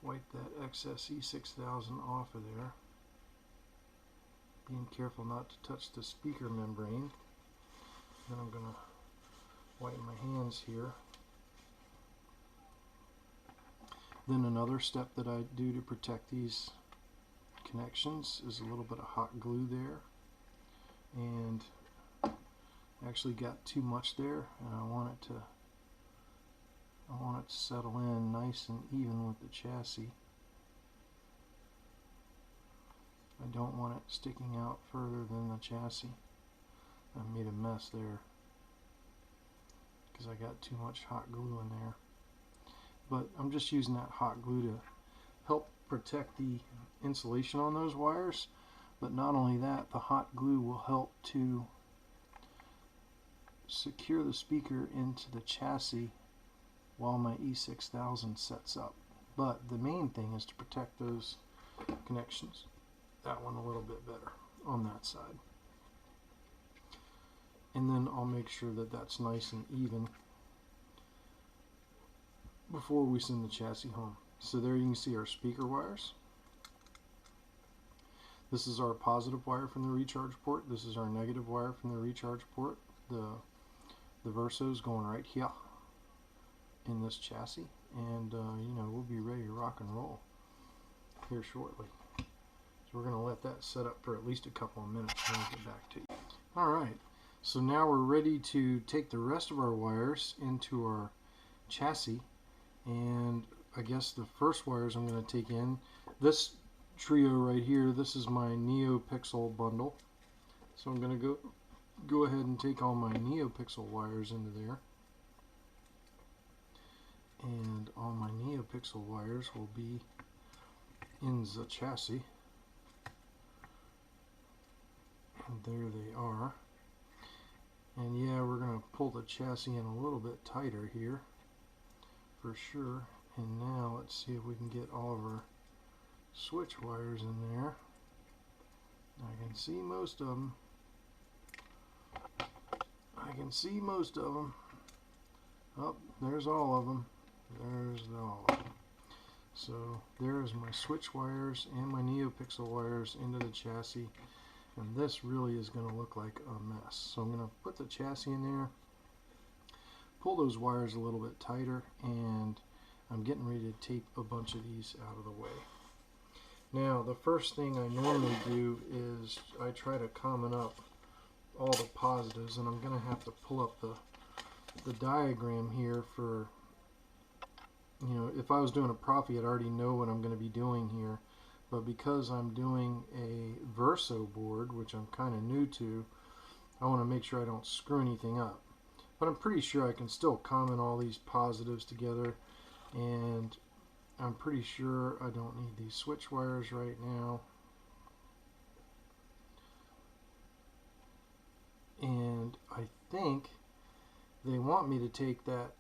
wipe that excess E6000 off of there, being careful not to touch the speaker membrane. Then I'm going to wipe my hands here. Then another step that I do to protect these connections is a little bit of hot glue there, and actually got too much there, and I want it to settle in nice and even with the chassis. I don't want it sticking out further than the chassis. I made a mess there because I got too much hot glue in there. But I'm just using that hot glue to help protect the insulation on those wires. But not only that, the hot glue will help to secure the speaker into the chassis while my E6000 sets up. But the main thing is to protect those connections. That one a little bit better on that side. And then I'll make sure that that's nice and even before we send the chassis home. So there you can see our speaker wires. This is our positive wire from the recharge port. This is our negative wire from the recharge port. The Verso is going right here in this chassis, and you know, we'll be ready to rock and roll here shortly. So we're going to let that set up for at least a couple of minutes and then get back to you. Alright, so now we're ready to take the rest of our wires into our chassis, and I guess the first wires I'm going to take in, this trio right here, this is my NeoPixel bundle. So I'm going to go ahead and take all my NeoPixel wires into there. And all my NeoPixel wires will be in the chassis. And there they are. And yeah, we're going to pull the chassis in a little bit tighter here for sure. And now let's see if we can get all of our switch wires in there. I can see most of them. I can see most of them. Oh, there's all of them. There's all of them. So there's my switch wires and my NeoPixel wires into the chassis. And this really is going to look like a mess. So I'm going to put the chassis in there, pull those wires a little bit tighter, and I'm getting ready to tape a bunch of these out of the way. Now, the first thing I normally do is I try to common up all the positives, and I'm going to have to pull up the diagram here for, you know, if I was doing a Profi, I'd already know what I'm going to be doing here. But because I'm doing a Verso board, which I'm kind of new to, I want to make sure I don't screw anything up. But I'm pretty sure I can still common all these positives together, and I'm pretty sure I don't need these switch wires right now. And I think they want me to take that,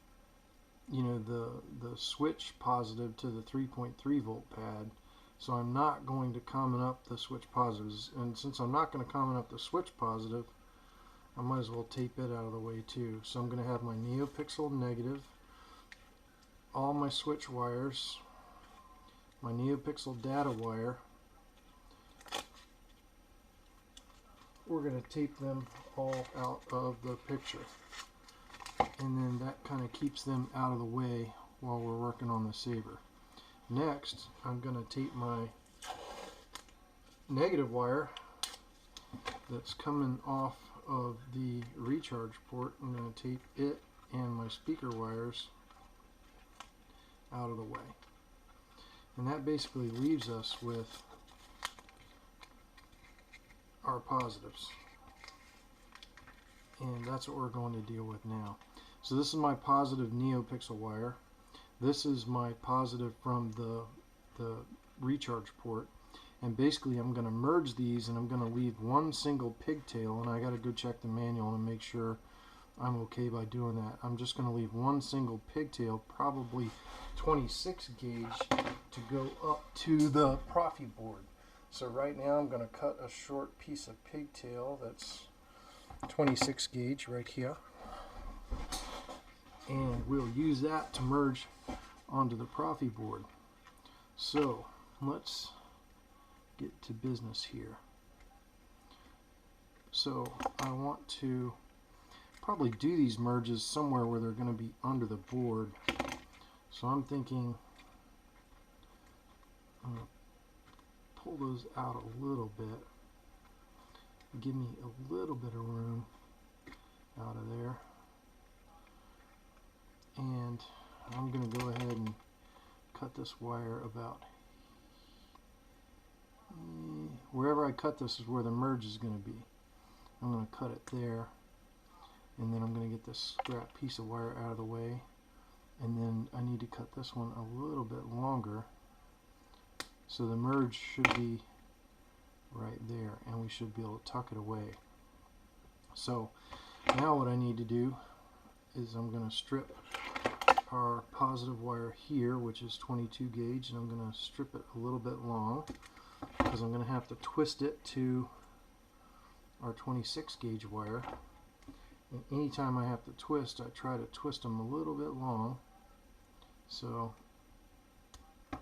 you know, the switch positive to the 3.3 volt pad. So I'm not going to common up the switch positives. And since I'm not going to common up the switch positive, I might as well tape it out of the way too. So I'm going to have my NeoPixel negative, all my switch wires, my NeoPixel data wire. We're going to tape them all out of the picture. And then that kind of keeps them out of the way while we're working on the Saber. Next, I'm going to tape my negative wire that's coming off of the recharge port. I'm going to tape it and my speaker wires out of the way. And that basically leaves us with our positives. And that's what we're going to deal with now. So this is my positive NeoPixel wire. This is my positive from the recharge port. And basically I'm going to merge these, and I'm going to leave one single pigtail, and I got to go check the manual and make sure I'm okay by doing that. I'm just going to leave one single pigtail, probably 26 gauge, to go up to the Profi board. So right now I'm going to cut a short piece of pigtail that's 26 gauge right here, and we'll use that to merge onto the Profi board. So let's get to business here. So I want to probably do these merges somewhere where they're going to be under the board. So I'm thinking I'm going to pull those out a little bit. Give me a little bit of room out of there. And I'm going to go ahead and cut this wire about wherever I cut this is where the merge is going to be. I'm going to cut it there, and then I'm going to get this scrap piece of wire out of the way, and then I need to cut this one a little bit longer, so the merge should be right there, and we should be able to tuck it away. So now what I need to do is I'm going to strip our positive wire here, which is 22 gauge, and I'm going to strip it a little bit long because I'm going to have to twist it to our 26 gauge wire. And anytime I have to twist, I try to twist them a little bit long. So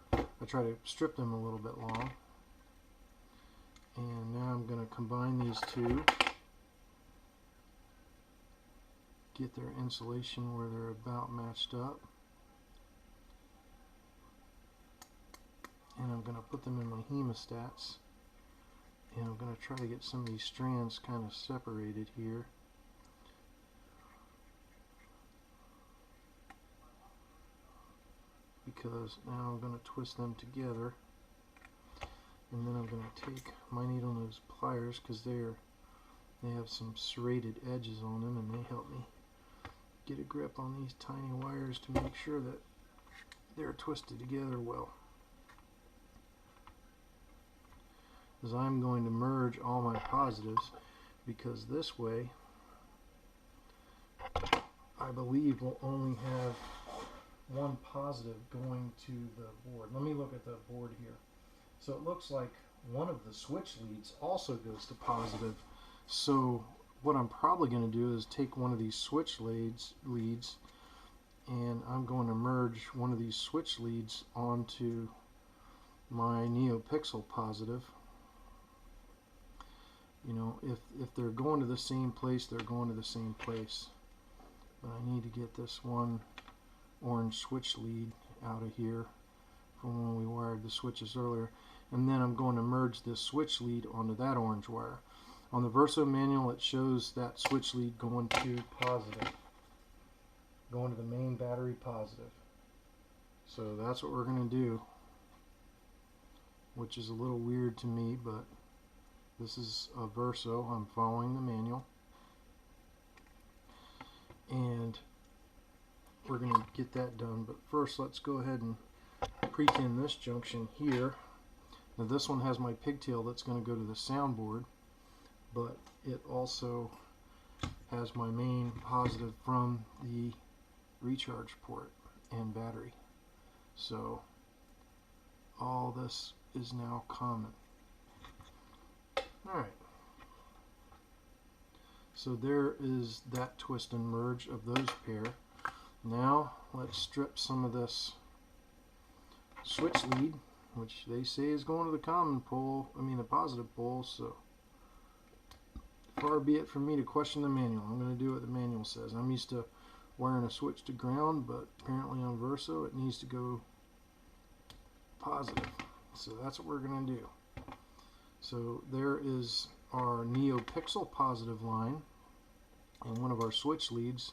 I try to strip them a little bit long. And now I'm going to combine these two, get their insulation where they're about matched up, and I'm going to put them in my hemostats, and I'm going to try to get some of these strands kind of separated here. Because now I'm going to twist them together, and then I'm going to take my needle nose pliers, because they have some serrated edges on them, and they help me get a grip on these tiny wires to make sure that they're twisted together well. As I'm going to merge all my positives, because this way I believe we'll only have one positive going to the board. Let me look at the board here. So it looks like one of the switch leads also goes to positive. So what I'm probably going to do is take one of these switch leads and I'm going to merge one of these switch leads onto my NeoPixel positive. You know, if they're going to the same place, they're going to the same place. But I need to get this one orange switch lead out of here from when we wired the switches earlier. And then I'm going to merge this switch lead onto that orange wire. On the Verso manual, it shows that switch lead going to positive, going to the main battery positive. So that's what we're going to do, which is a little weird to me, but this is a Verso. I'm following the manual. And we're going to get that done. But first, let's go ahead and pre-tin this junction here. Now this one has my pigtail that's going to go to the soundboard, but it also has my main positive from the recharge port and battery. So all this is now common. Alright, so there is that twist and merge of those pair. Now let's strip some of this switch lead, which they say is going to the common pole, the positive pole, so far be it from me to question the manual. I'm going to do what the manual says. I'm used to wiring a switch to ground, but apparently on Verso it needs to go positive. So that's what we're going to do. So there is our NeoPixel positive line and one of our switch leads,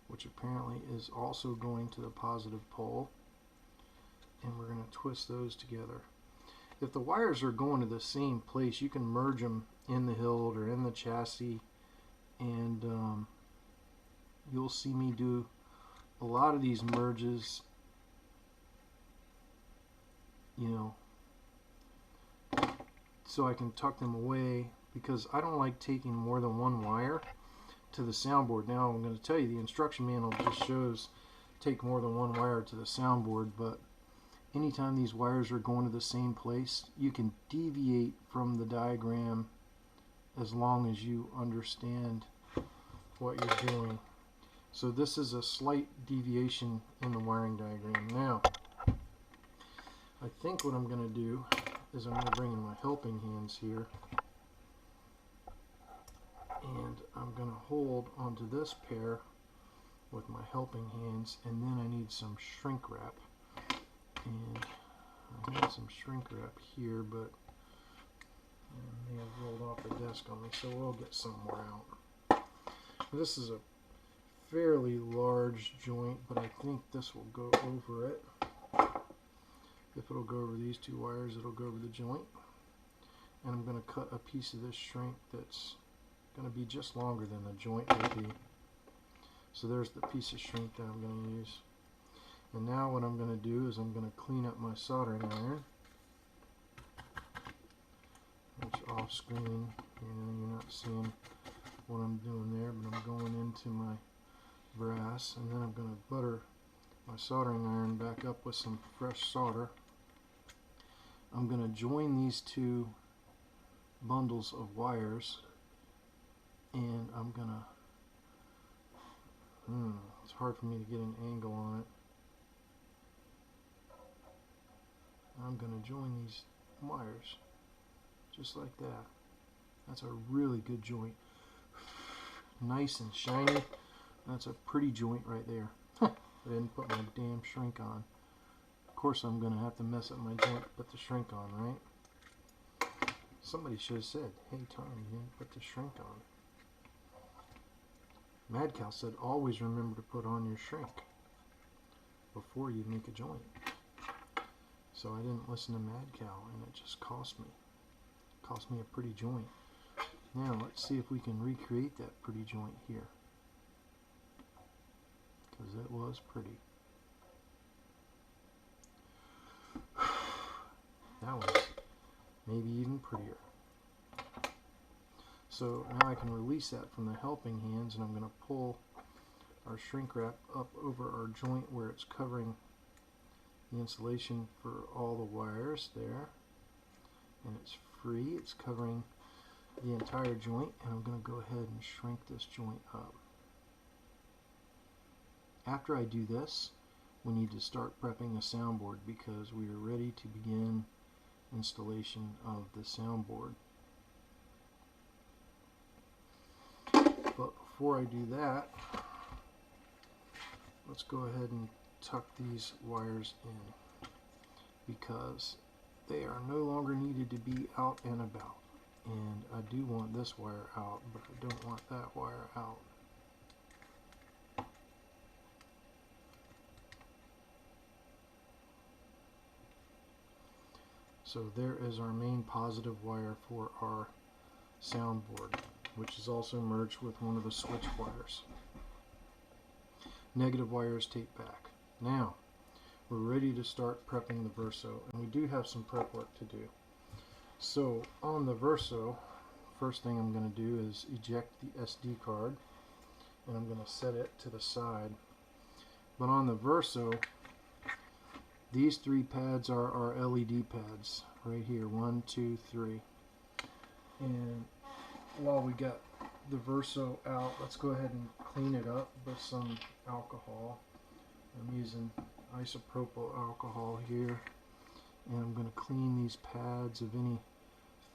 which apparently is also going to the positive pole. And we're going to twist those together. If the wires are going to the same place, you can merge them in the hilt or in the chassis, and you'll see me do a lot of these merges, you know, so I can tuck them away, because I don't like taking more than one wire to the soundboard. Now I'm going to tell you, the instruction manual just shows take more than one wire to the soundboard, but anytime these wires are going to the same place, you can deviate from the diagram as long as you understand what you're doing. So this is a slight deviation in the wiring diagram. Now, I think what I'm going to do is I'm going to bring in my helping hands here, and I'm going to hold onto this pair with my helping hands, and then I need some shrink wrap. And I had some shrink wrap here, but it may have rolled off the desk on me, so we'll get some more out. This is a fairly large joint, but I think this will go over it. If it'll go over these two wires, it'll go over the joint. And I'm going to cut a piece of this shrink that's going to be just longer than the joint will be. So there's the piece of shrink that I'm going to use. And now what I'm going to do is I'm going to clean up my soldering iron, which off screen, you're not seeing what I'm doing there, but I'm going into my brass, and then I'm going to butter my soldering iron back up with some fresh solder. I'm going to join these two bundles of wires, and I'm going to, it's hard for me to get an angle on it. I'm going to join these wires just like that. That's a really good joint. Nice and shiny. That's a pretty joint right there. I didn't put my damn shrink on. Of course I'm going to have to mess up my joint to put the shrink on, right? Somebody should have said, hey Tom, you didn't put the shrink on. Mad Cow said, always remember to put on your shrink before you make a joint. So I didn't listen to Mad Cow, and it just cost me. Cost me a pretty joint. Now let's see if we can recreate that pretty joint here, because it was pretty. That was maybe even prettier. So now I can release that from the helping hands, and I'm going to pull our shrink wrap up over our joint where it's covering the insulation for all the wires there, and it's free. It's covering the entire joint, and I'm going to go ahead and shrink this joint up. After I do this, we need to start prepping the soundboard because we are ready to begin installation of the soundboard. But before I do that, let's go ahead and tuck these wires in because they are no longer needed to be out and about. And I do want this wire out, but I don't want that wire out. So there is our main positive wire for our soundboard, which is also merged with one of the switch wires. Negative wire is taped back. Now, we're ready to start prepping the Verso, and we do have some prep work to do. So on the Verso, first thing I'm going to do is eject the SD card, and I'm going to set it to the side. But on the Verso, these three pads are our LED pads right here, 1, 2, 3. And while we got the Verso out, let's go ahead and clean it up with some alcohol. I'm using isopropyl alcohol here, and I'm going to clean these pads of any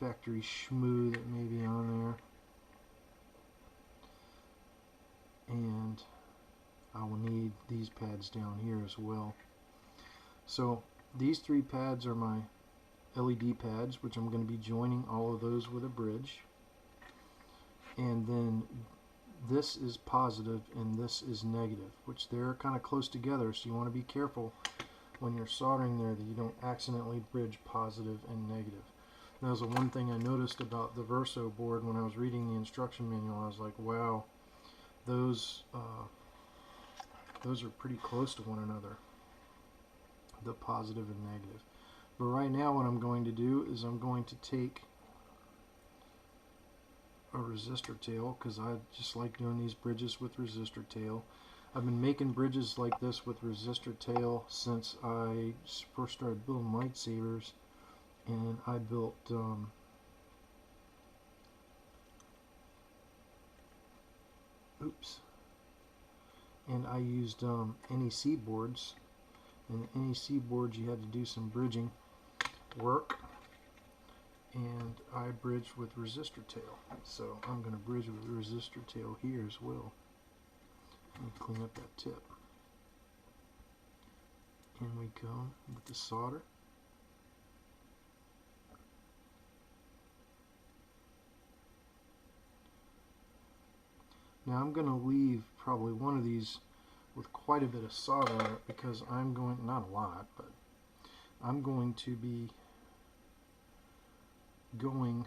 factory schmoo that may be on there. And I will need these pads down here as well. So these three pads are my LED pads, which I'm going to be joining all of those with a bridge. And then this is positive and this is negative, which they're kind of close together, so you want to be careful when you're soldering there that you don't accidentally bridge positive and negative. That was the one thing I noticed about the Verso board when I was reading the instruction manual. I was like, wow, those are pretty close to one another, the positive and negative. But right now what I'm going to do is I'm going to take a resistor tail, because I just like doing these bridges with resistor tail. I've been making bridges like this with resistor tail since I first started building lightsabers, and I built and I used NEC boards, and the NEC boards you had to do some bridging work, and I bridged with resistor tail. So I'm going to bridge with resistor tail here as well. Let me clean up that tip. In we go with the solder. Now I'm going to leave probably one of these with quite a bit of solder on it because I'm going, not a lot, but I'm going to be going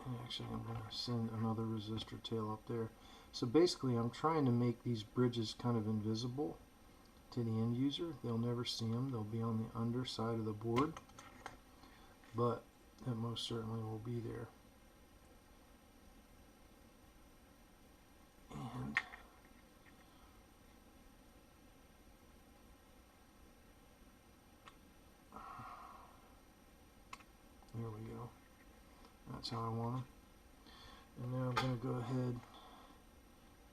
and actually I'm going to send another resistor tail up there. So basically I'm trying to make these bridges kind of invisible to the end user. They'll never see them. They'll be on the underside of the board, but it most certainly will be there. And there we go. That's how I want them. And now I'm going to go ahead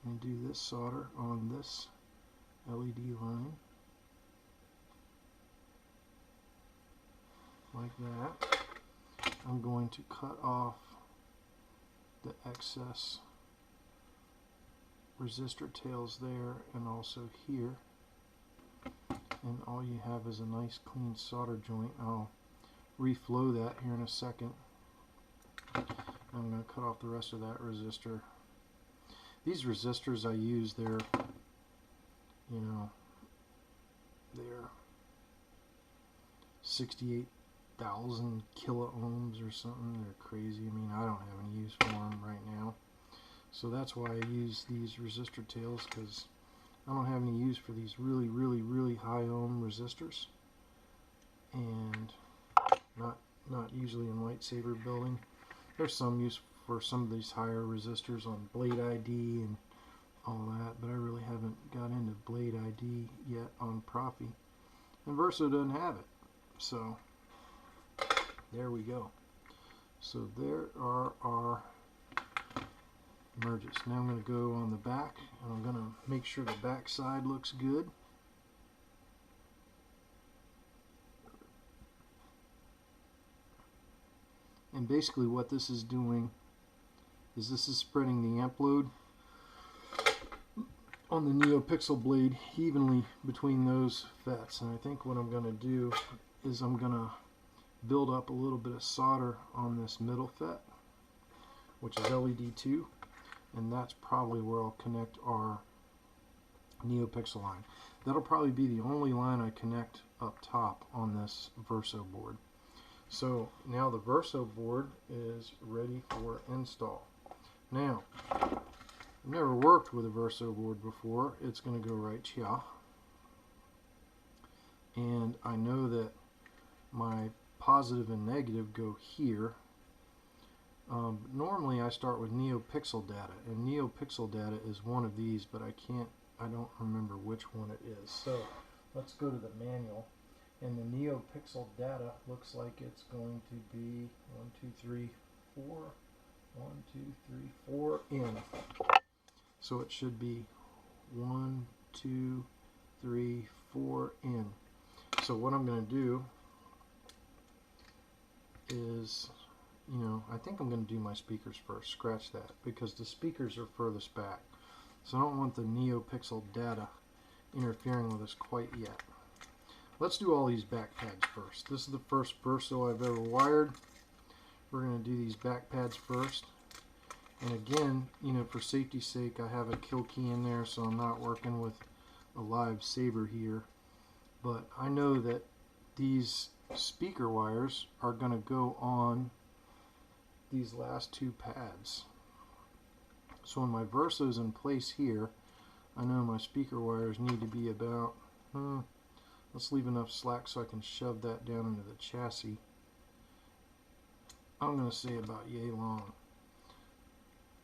and do this solder on this LED line, like that. I'm going to cut off the excess resistor tails there and also here, and all you have is a nice clean solder joint. I'll reflow that here in a second. I'm going to cut off the rest of that resistor. These resistors I use, they're, you know, they're 68 1,000 kilo ohms or something. They're crazy. I mean, I don't have any use for them right now. So that's why I use these resistor tails, because I don't have any use for these really, really, really high ohm resistors. And not usually in lightsaber building. There's some use for some of these higher resistors on Blade ID and all that, but I really haven't got into Blade ID yet on Profi. And Verso doesn't have it. So there we go. So there are our merges. Now I'm going to go on the back, and I'm going to make sure the back side looks good. And basically what this is doing is this is spreading the amp load on the NeoPixel blade evenly between those FETs. And I think what I'm going to do is I'm going to build up a little bit of solder on this middle FET, which is LED 2, and that's probably where I'll connect our NeoPixel line. That'll probably be the only line I connect up top on this Verso board. So now the Verso board is ready for install. Now, I've never worked with a Verso board before. It's going to go right here. And I know that my positive and negative go here. Normally I start with NeoPixel data, and NeoPixel data is one of these, but I don't remember which one it is. So let's go to the manual. And the NeoPixel data looks like it's going to be 1, 2, 3, 4. 1, 2, 3, 4 in. So it should be 1, 2, 3, 4 in. So what I'm going to do is, I think I'm going to do my speakers first. Scratch that, because the speakers are furthest back. So I don't want the NeoPixel data interfering with us quite yet. Let's do all these back pads first. This is the first Verso I've ever wired. We're going to do these back pads first. And again, for safety's sake, I have a kill key in there, so I'm not working with a live Saber here. But I know that these speaker wires are going to go on these last two pads. So when my Verso's in place here, I know my speaker wires need to be about, let's leave enough slack so I can shove that down into the chassis. I'm going to say about yay long.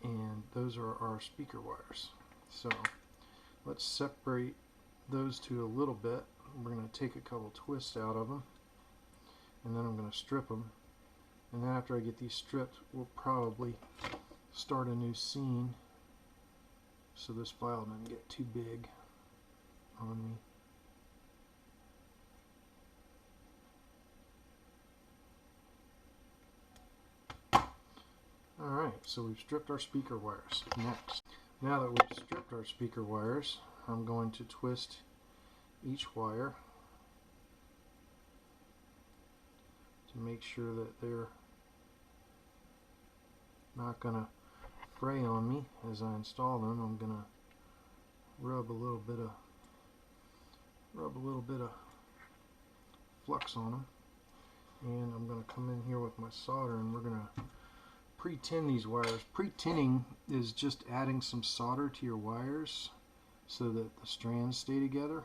And those are our speaker wires. So let's separate those two a little bit. We're going to take a couple twists out of them, and then I'm going to strip them. And then after I get these stripped, we'll probably start a new scene so this file doesn't get too big on me. Alright, so we've stripped our speaker wires. Next, now that we've stripped our speaker wires, I'm going to twist each wire to make sure that they're not going to fray on me as I install them. I'm going to rub a little bit of flux on them, and I'm going to come in here with my solder, and we're going to pre-tin these wires. Pre-tinning is just adding some solder to your wires so that the strands stay together,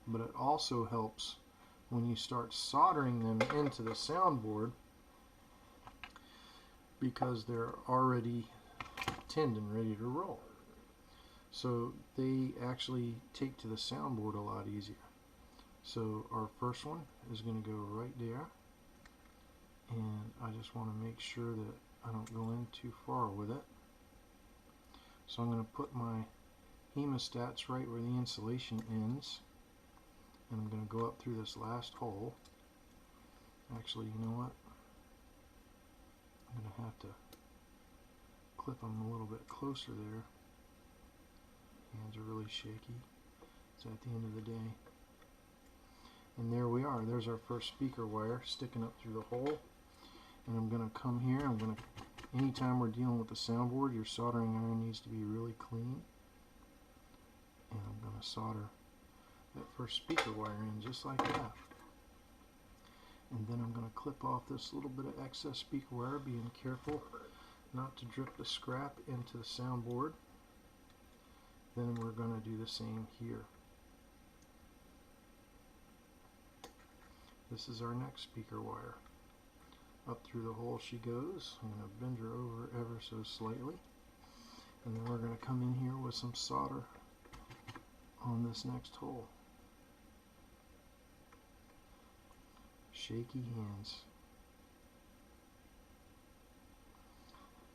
but it also helps when you start soldering them into the soundboard because they're already tinned and ready to roll. So they actually take to the soundboard a lot easier. So our first one is going to go right there, and I just want to make sure that I don't go in too far with it. So I'm going to put my hemostats right where the insulation ends, and I'm going to go up through this last hole. Actually, you know what? I'm going to have to clip them a little bit closer there. Hands are really shaky. It's at the end of the day. And there we are. There's our first speaker wire sticking up through the hole. And I'm going to come here. Anytime we're dealing with the soundboard, your soldering iron needs to be really clean. And I'm going to solder that first speaker wire in just like that. And then I'm going to clip off this little bit of excess speaker wire, being careful not to drip the scrap into the soundboard. Then we're going to do the same here. This is our next speaker wire. Up through the hole she goes. I'm going to bend her over ever so slightly. And then we're going to come in here with some solder on this next hole. Shaky hands.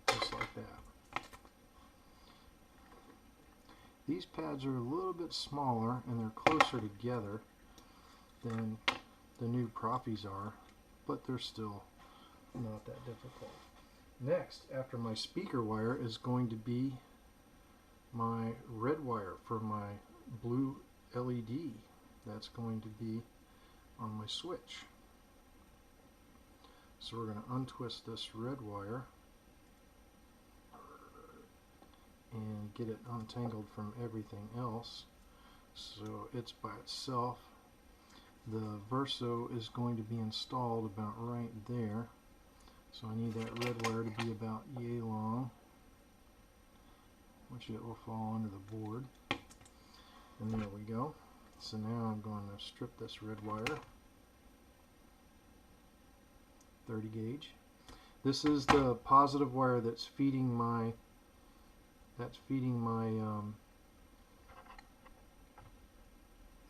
Just like that. These pads are a little bit smaller and they're closer together than the new Proffies are, but they're still not that difficult. Next, after my speaker wire, is going to be my red wire for my blue LED. That's going to be on my switch. So we're going to untwist this red wire and get it untangled from everything else so it's by itself. The Verso is going to be installed about right there, so I need that red wire to be about yay long, which it will fall under the board. And there we go. So now I'm going to strip this red wire, 30 gauge. This is the positive wire that's feeding my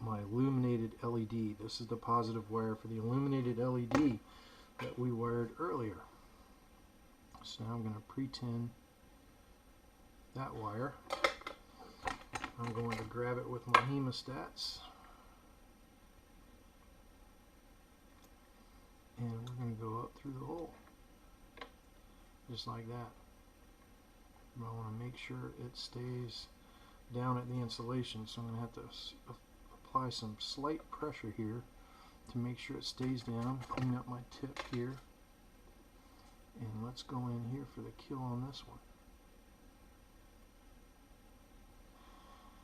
my illuminated LED. This is the positive wire for the illuminated LED that we wired earlier. So now I'm going to pre-tin that wire. I'm going to grab it with my hemostats, and we're going to go up through the hole just like that. I want to make sure it stays down at the insulation, so I'm going to have to apply some slight pressure here to make sure it stays down. Clean up my tip here, and let's go in here for the kill on this one.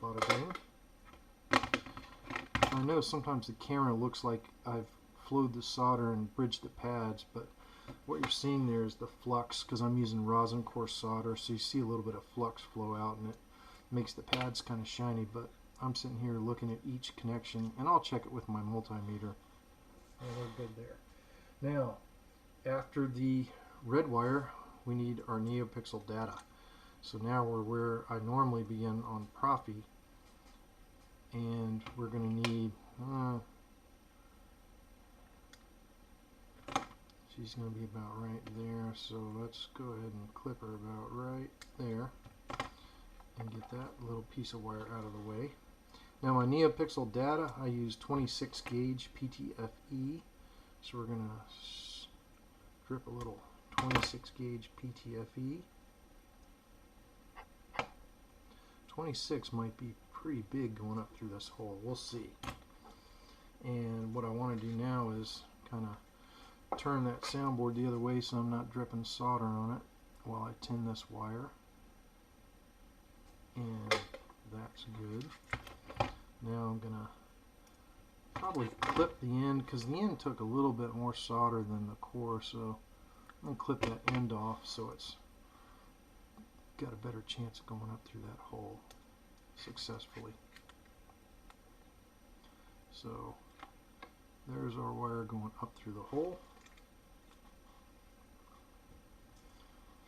Bada bing. I know sometimes the camera looks like I've flowed the solder and bridged the pads, but what you're seeing there is the flux, because I'm using rosin core solder, so you see a little bit of flux flow out and it makes the pads kind of shiny. But I'm sitting here looking at each connection, and I'll check it with my multimeter. And we're good there. Now, after the red wire, we need our NeoPixel data. So now we're where I normally begin on Proffie, and we're going to need she's going to be about right there, so let's go ahead and clip her about right there and get that little piece of wire out of the way. Now my NeoPixel data, I use 26 gauge PTFE, so we're going to strip a little 26 gauge PTFE. 26 might be pretty big going up through this hole, we'll see. And what I want to do now is kind of turn that soundboard the other way so I'm not dripping solder on it while I tin this wire. And that's good. Now I'm going to probably clip the end, because the end took a little bit more solder than the core, so I'm going to clip that end off so it's got a better chance of going up through that hole successfully. So there's our wire going up through the hole.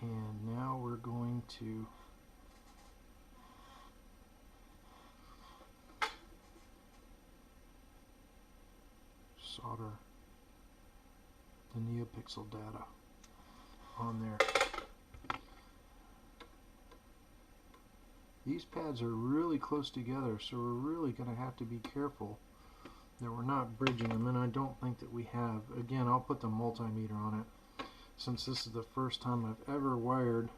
And now we're going to solder the NeoPixel data on there. These pads are really close together, so we're really going to have to be careful that we're not bridging them, and I don't think that we have. Again, I'll put the multimeter on it, since this is the first time I've ever wired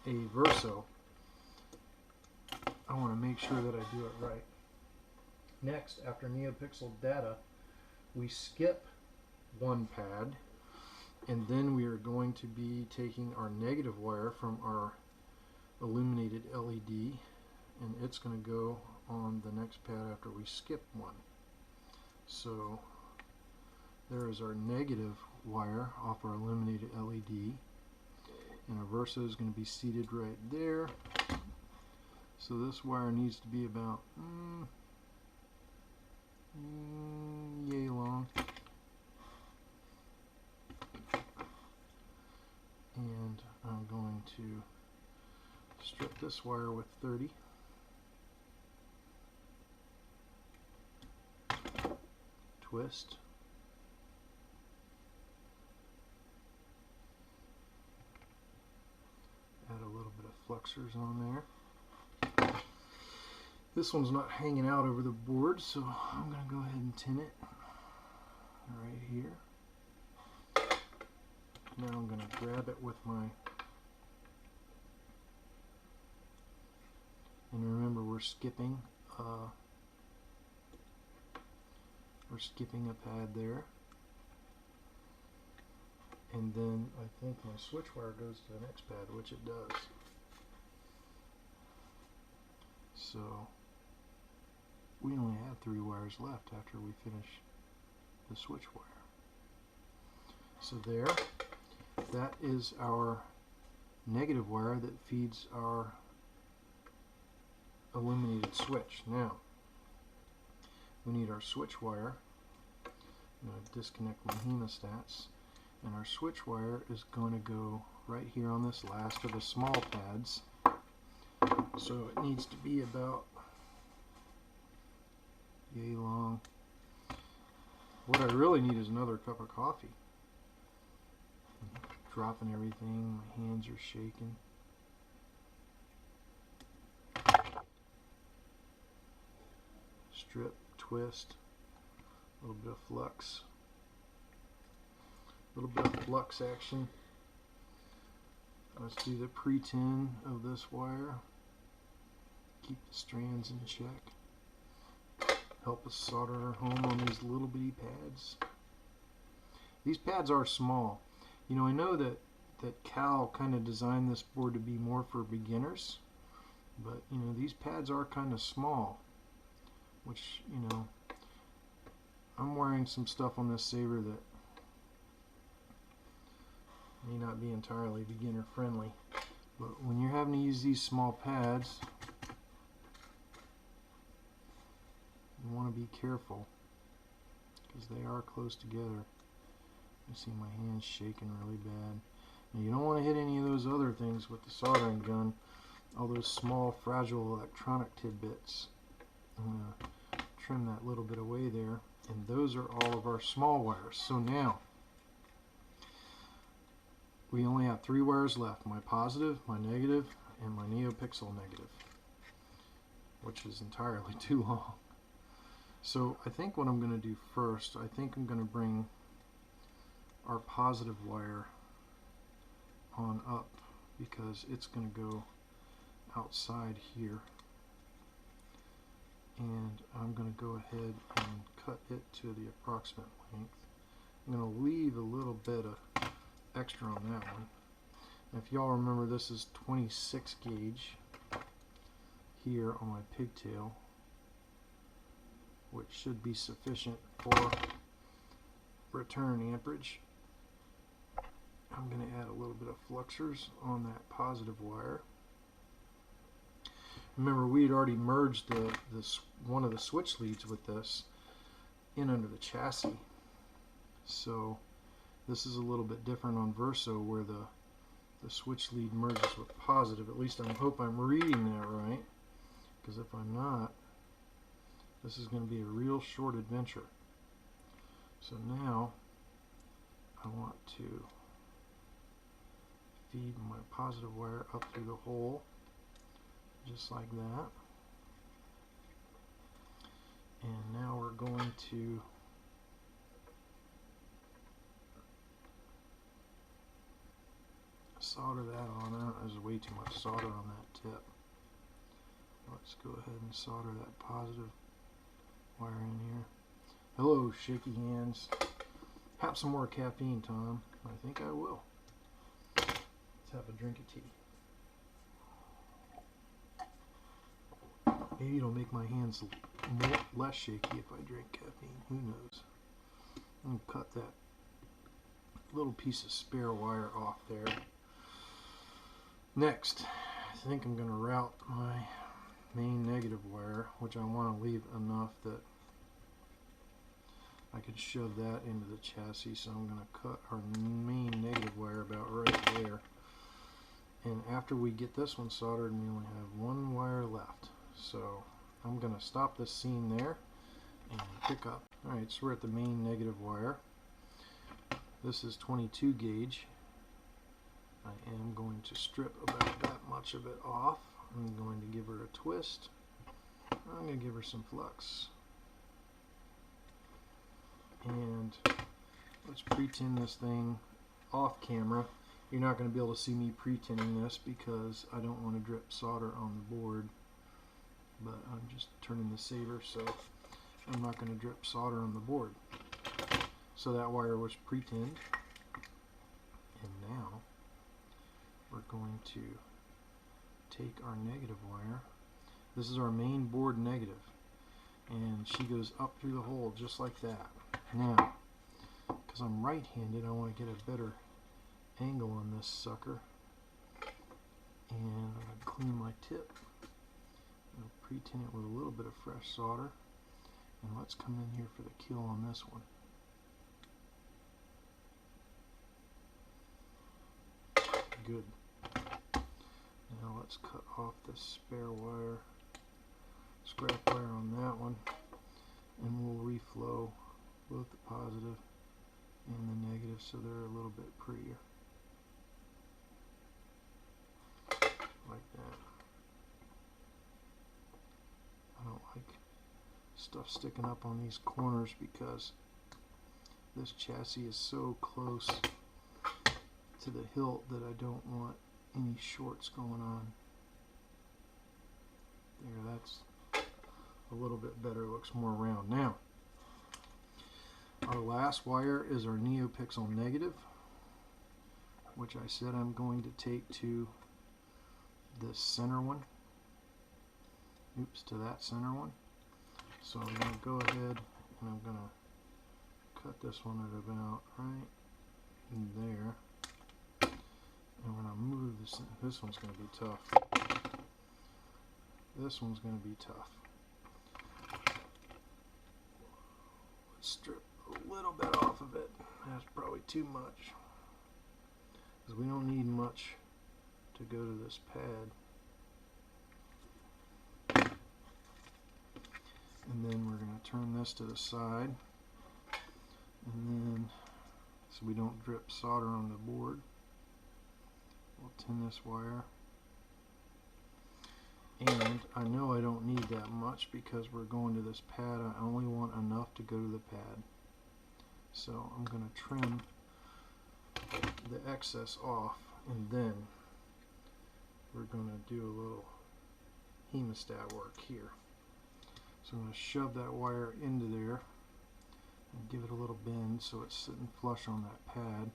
a Verso. I want to make sure that I do it right. Next, after NeoPixel data, we skip one pad, and then we are going to be taking our negative wire from our illuminated LED, and it's going to go on the next pad after we skip one. So there is our negative wire off our illuminated LED, and our Verso is going to be seated right there. So this wire needs to be about yay long, and I'm going to strip this wire with 30. Twist. Add a little bit of flexors on there. This one's not hanging out over the board, so I'm going to go ahead and tin it right here. Now I'm going to grab it with my, and remember we're skipping a pad there, and then I think my switch wire goes to the next pad, which it does. So we only have 3 wires left after we finish the switch wire. So there, that is our negative wire that feeds our illuminated switch. Now we need our switch wire. I'm going to disconnect my hemostats, and our switch wire is going to go right here on this last of the small pads. So it needs to be about yay long. What I really need is another cup of coffee. Dropping everything, my hands are shaking. Strip, twist, a little bit of flux, a little bit of flux action. Let's do the pre-tin of this wire. Keep the strands in check. Help us solder our home on these little bitty pads. These pads are small. You know, I know that Cal kind of designed this board to be more for beginners, but you know, these pads are kind of small, which, you know, I'm wearing some stuff on this Saber that may not be entirely beginner friendly, but when you're having to use these small pads, you want to be careful because they are close together. You see my hands shaking really bad. Now, you don't want to hit any of those other things with the soldering gun, all those small fragile electronic tidbits. I'm going to trim that little bit away there, and those are all of our small wires. So now we only have 3 wires left: my positive, my negative, and my NeoPixel negative, which is entirely too long. So I think what I'm going to do first, I think I'm going to bring our positive wire on up because it's going to go outside here, and I'm going to go ahead and cut it to the approximate length. I'm going to leave a little bit of extra on that one. And if y'all remember, this is 26 gauge here on my pigtail, which should be sufficient for return amperage. I'm going to add a little bit of fluxers on that positive wire. Remember, we had already merged one of the switch leads with this in under the chassis. So this is a little bit different on Verso, where the switch lead merges with positive. At least I hope I'm reading that right, because if I'm not, this is going to be a real short adventure. So now I want to feed my positive wire up through the hole, just like that. And now we're going to solder that on. There's way too much solder on that tip. Let's go ahead and solder that positive wire in here. Hello, shaky hands. Have some more caffeine, Tom. I think I will. Let's have a drink of tea. Maybe it'll make my hands less shaky if I drink caffeine. Who knows? I'm going to cut that little piece of spare wire off there. Next, I think I'm going to route my main negative wire, which I want to leave enough that I can shove that into the chassis. So I'm going to cut our main negative wire about right there. And after we get this one soldered, we only have one wire left. So I'm going to stop this scene there and pick up. Alright, so we're at the main negative wire. This is 22 gauge. I am going to strip about that much of it off. I'm going to give her a twist. I'm going to give her some flux. And let's pre-tin this thing off camera. You're not going to be able to see me pre-tinning this because I don't want to drip solder on the board. But I'm just turning the saber, so I'm not going to drip solder on the board. So that wire was pre-tinned. And now we're going to take our negative wire. This is our main board negative. And she goes up through the hole just like that. Now, because I'm right-handed, I want to get a better angle on this sucker. And I'm going to clean my tip. I'm going to pre-tin it with a little bit of fresh solder. And let's come in here for the kill on this one. Good. Now let's cut off the spare wire, scrap wire on that one, and we'll reflow both the positive and the negative so they're a little bit prettier. Like that. I don't like stuff sticking up on these corners because this chassis is so close to the hilt that I don't want any shorts going on. There, that's a little bit better, looks more round. Now, our last wire is our NeoPixel negative, which I said I'm going to take to this center one. Oops, to that center one. So I'm going to go ahead and I'm going to cut this one at about right in there. And we're going to move this. This one's going to be tough. This one's going to be tough. Let's strip a little bit off of it. That's probably too much, because we don't need much to go to this pad. And then we're going to turn this to the side. And then, so we don't drip solder on the board, we'll tin this wire. And I know I don't need that much because we're going to this pad. I only want enough to go to the pad. So I'm going to trim the excess off, and then we're going to do a little hemostat work here. So I'm going to shove that wire into there and give it a little bend so it's sitting flush on that pad,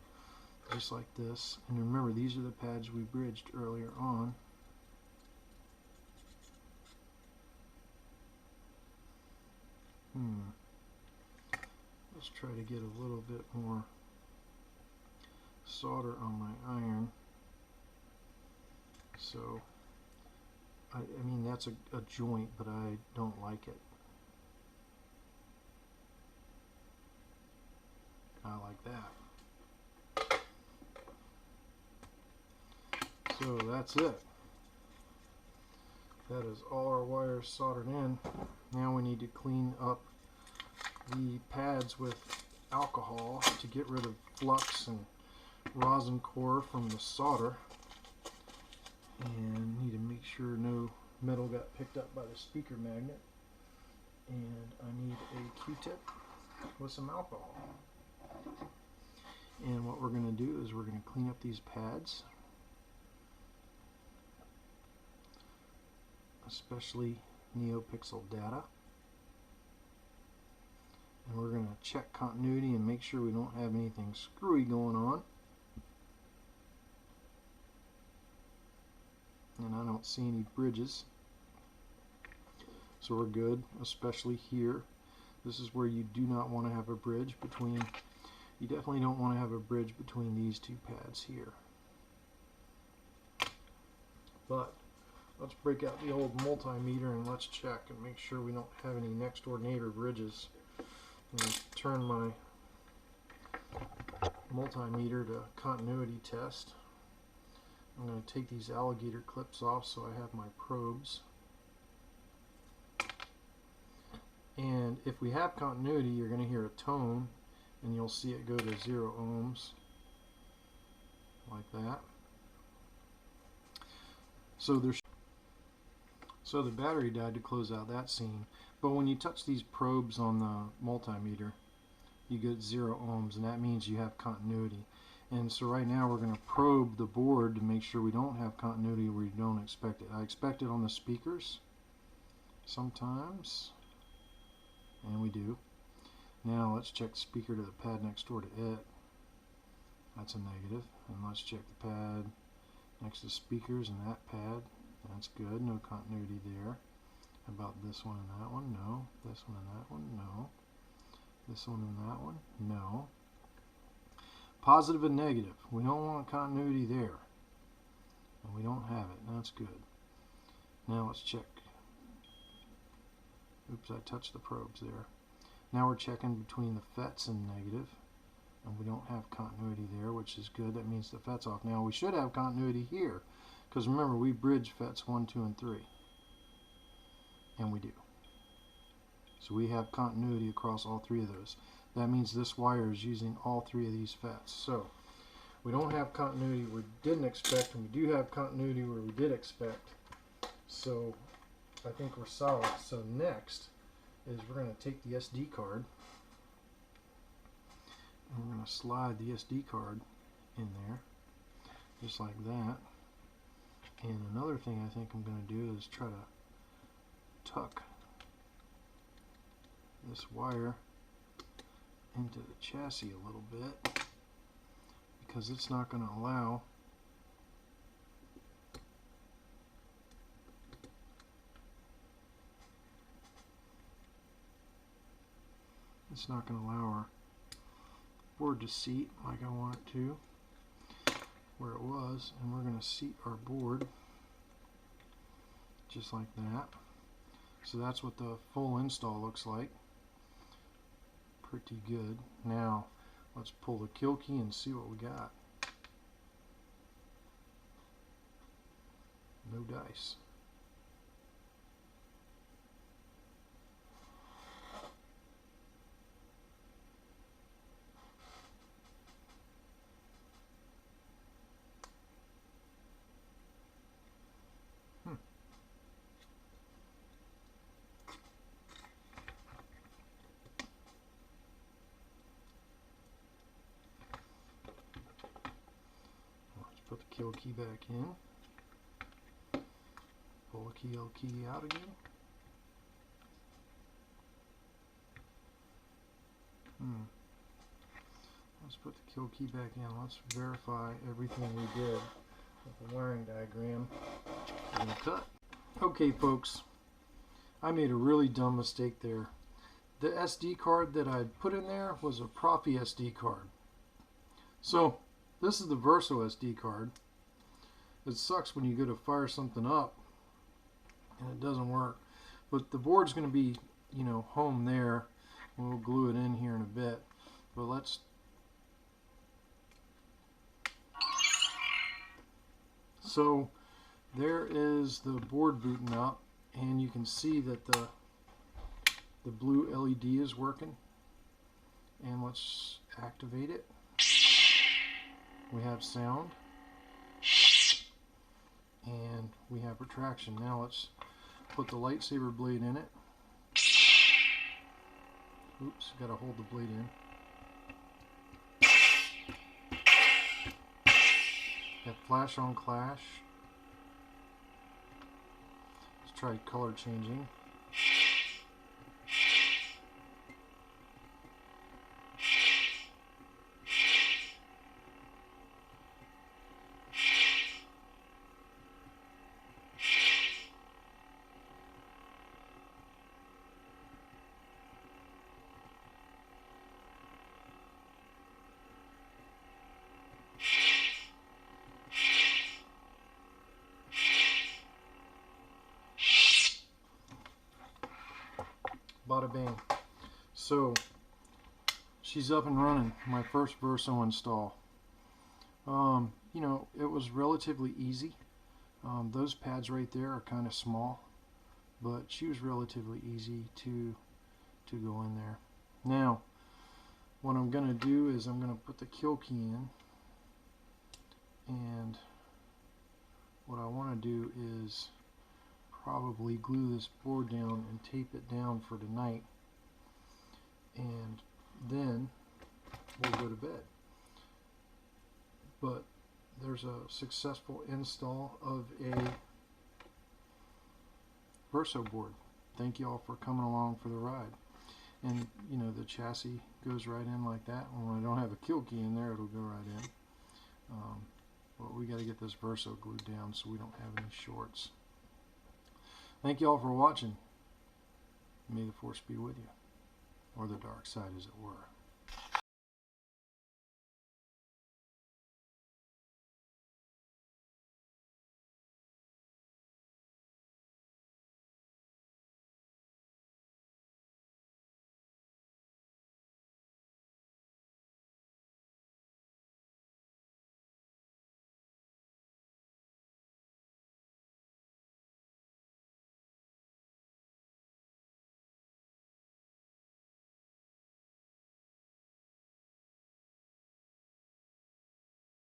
just like this. And remember, these are the pads we bridged earlier on. Let's try to get a little bit more solder on my iron. So, I mean, that's a joint, but I don't like it. I like that. So that's it. That is all our wires soldered in. Now we need to clean up the pads with alcohol to get rid of flux and rosin core from the solder. And need to make sure no metal got picked up by the speaker magnet. And I need a Q-tip with some alcohol. And what we're going to do is we're going to clean up these pads, especially NeoPixel data. And we're going to check continuity and make sure we don't have anything screwy going on. And I don't see any bridges. So we're good, especially here. This is where you do not want to have a bridge between, you definitely don't want to have a bridge between these two pads here. But let's break out the old multimeter and let's check and make sure we don't have any next door neighbor bridges. I'm going to turn my multimeter to continuity test. I'm going to take these alligator clips off so I have my probes. And if we have continuity, you're going to hear a tone and you'll see it go to 0 ohms like that. So the battery died to close out that scene. But when you touch these probes on the multimeter, you get 0 ohms, and that means you have continuity. And so right now we're going to probe the board to make sure we don't have continuity where you don't expect it. I expect it on the speakers sometimes, and we do. Now let's check the speaker to the pad next door to it. That's a negative. And let's check the pad next to speakers and that pad. That's good. No continuity there. How about this one and that one? No. This one and that one? No. This one and that one? No. Positive and negative. We don't want continuity there. And we don't have it. That's good. Now let's check. Oops, I touched the probes there. Now we're checking between the FETs and negative. And we don't have continuity there, which is good. That means the FET's off. Now we should have continuity here. Because remember, we bridge FETs 1, 2, and 3. And we do. So we have continuity across all 3 of those. That means this wire is using all 3 of these FETs. So we don't have continuity where we didn't expect, and we do have continuity where we did expect. So I think we're solid. So next is we're going to take the SD card and we're going to slide the SD card in there just like that. And another thing I think I'm going to do is try to tuck this wire into the chassis a little bit because it's not going to allow our board to seat like I want it to where it was, and we're going to seat our board just like that. So that's what the full install looks like. Pretty good. Now let's pull the kill key and see what we got. No dice. Put the kill key back in. Pull the kill key out again. Let's put the kill key back in. Let's verify everything we did with the wiring diagram and the cut. Okay folks, I made a really dumb mistake there. The SD card that I put in there was a Profi SD card. So this is the Verso SD card. It sucks when you go to fire something up and it doesn't work. But the board's going to be, you know, home there. We'll glue it in here in a bit. But let's... So there is the board booting up, and you can see that the blue LED is working. And let's activate it. We have sound and we have retraction. Now let's put the lightsaber blade in it. Oops, gotta hold the blade in. Got flash on clash. Let's try color changing. bada bing. So she's up and running. My first Verso install. You know, it was relatively easy. Those pads right there are kind of small, but she was relatively easy to go in there. Now, what I'm going to do is I'm going to put the kill key in, and what I want to do is probably glue this board down and tape it down for tonight, and then we'll go to bed. But there's a successful install of a Verso board. Thank you all for coming along for the ride. And you know, the chassis goes right in like that. When I don't have a kill key in there, it'll go right in. But we got to get this Verso glued down so we don't have any shorts. Thank you all for watching. May the Force be with you, or the dark side, as it were.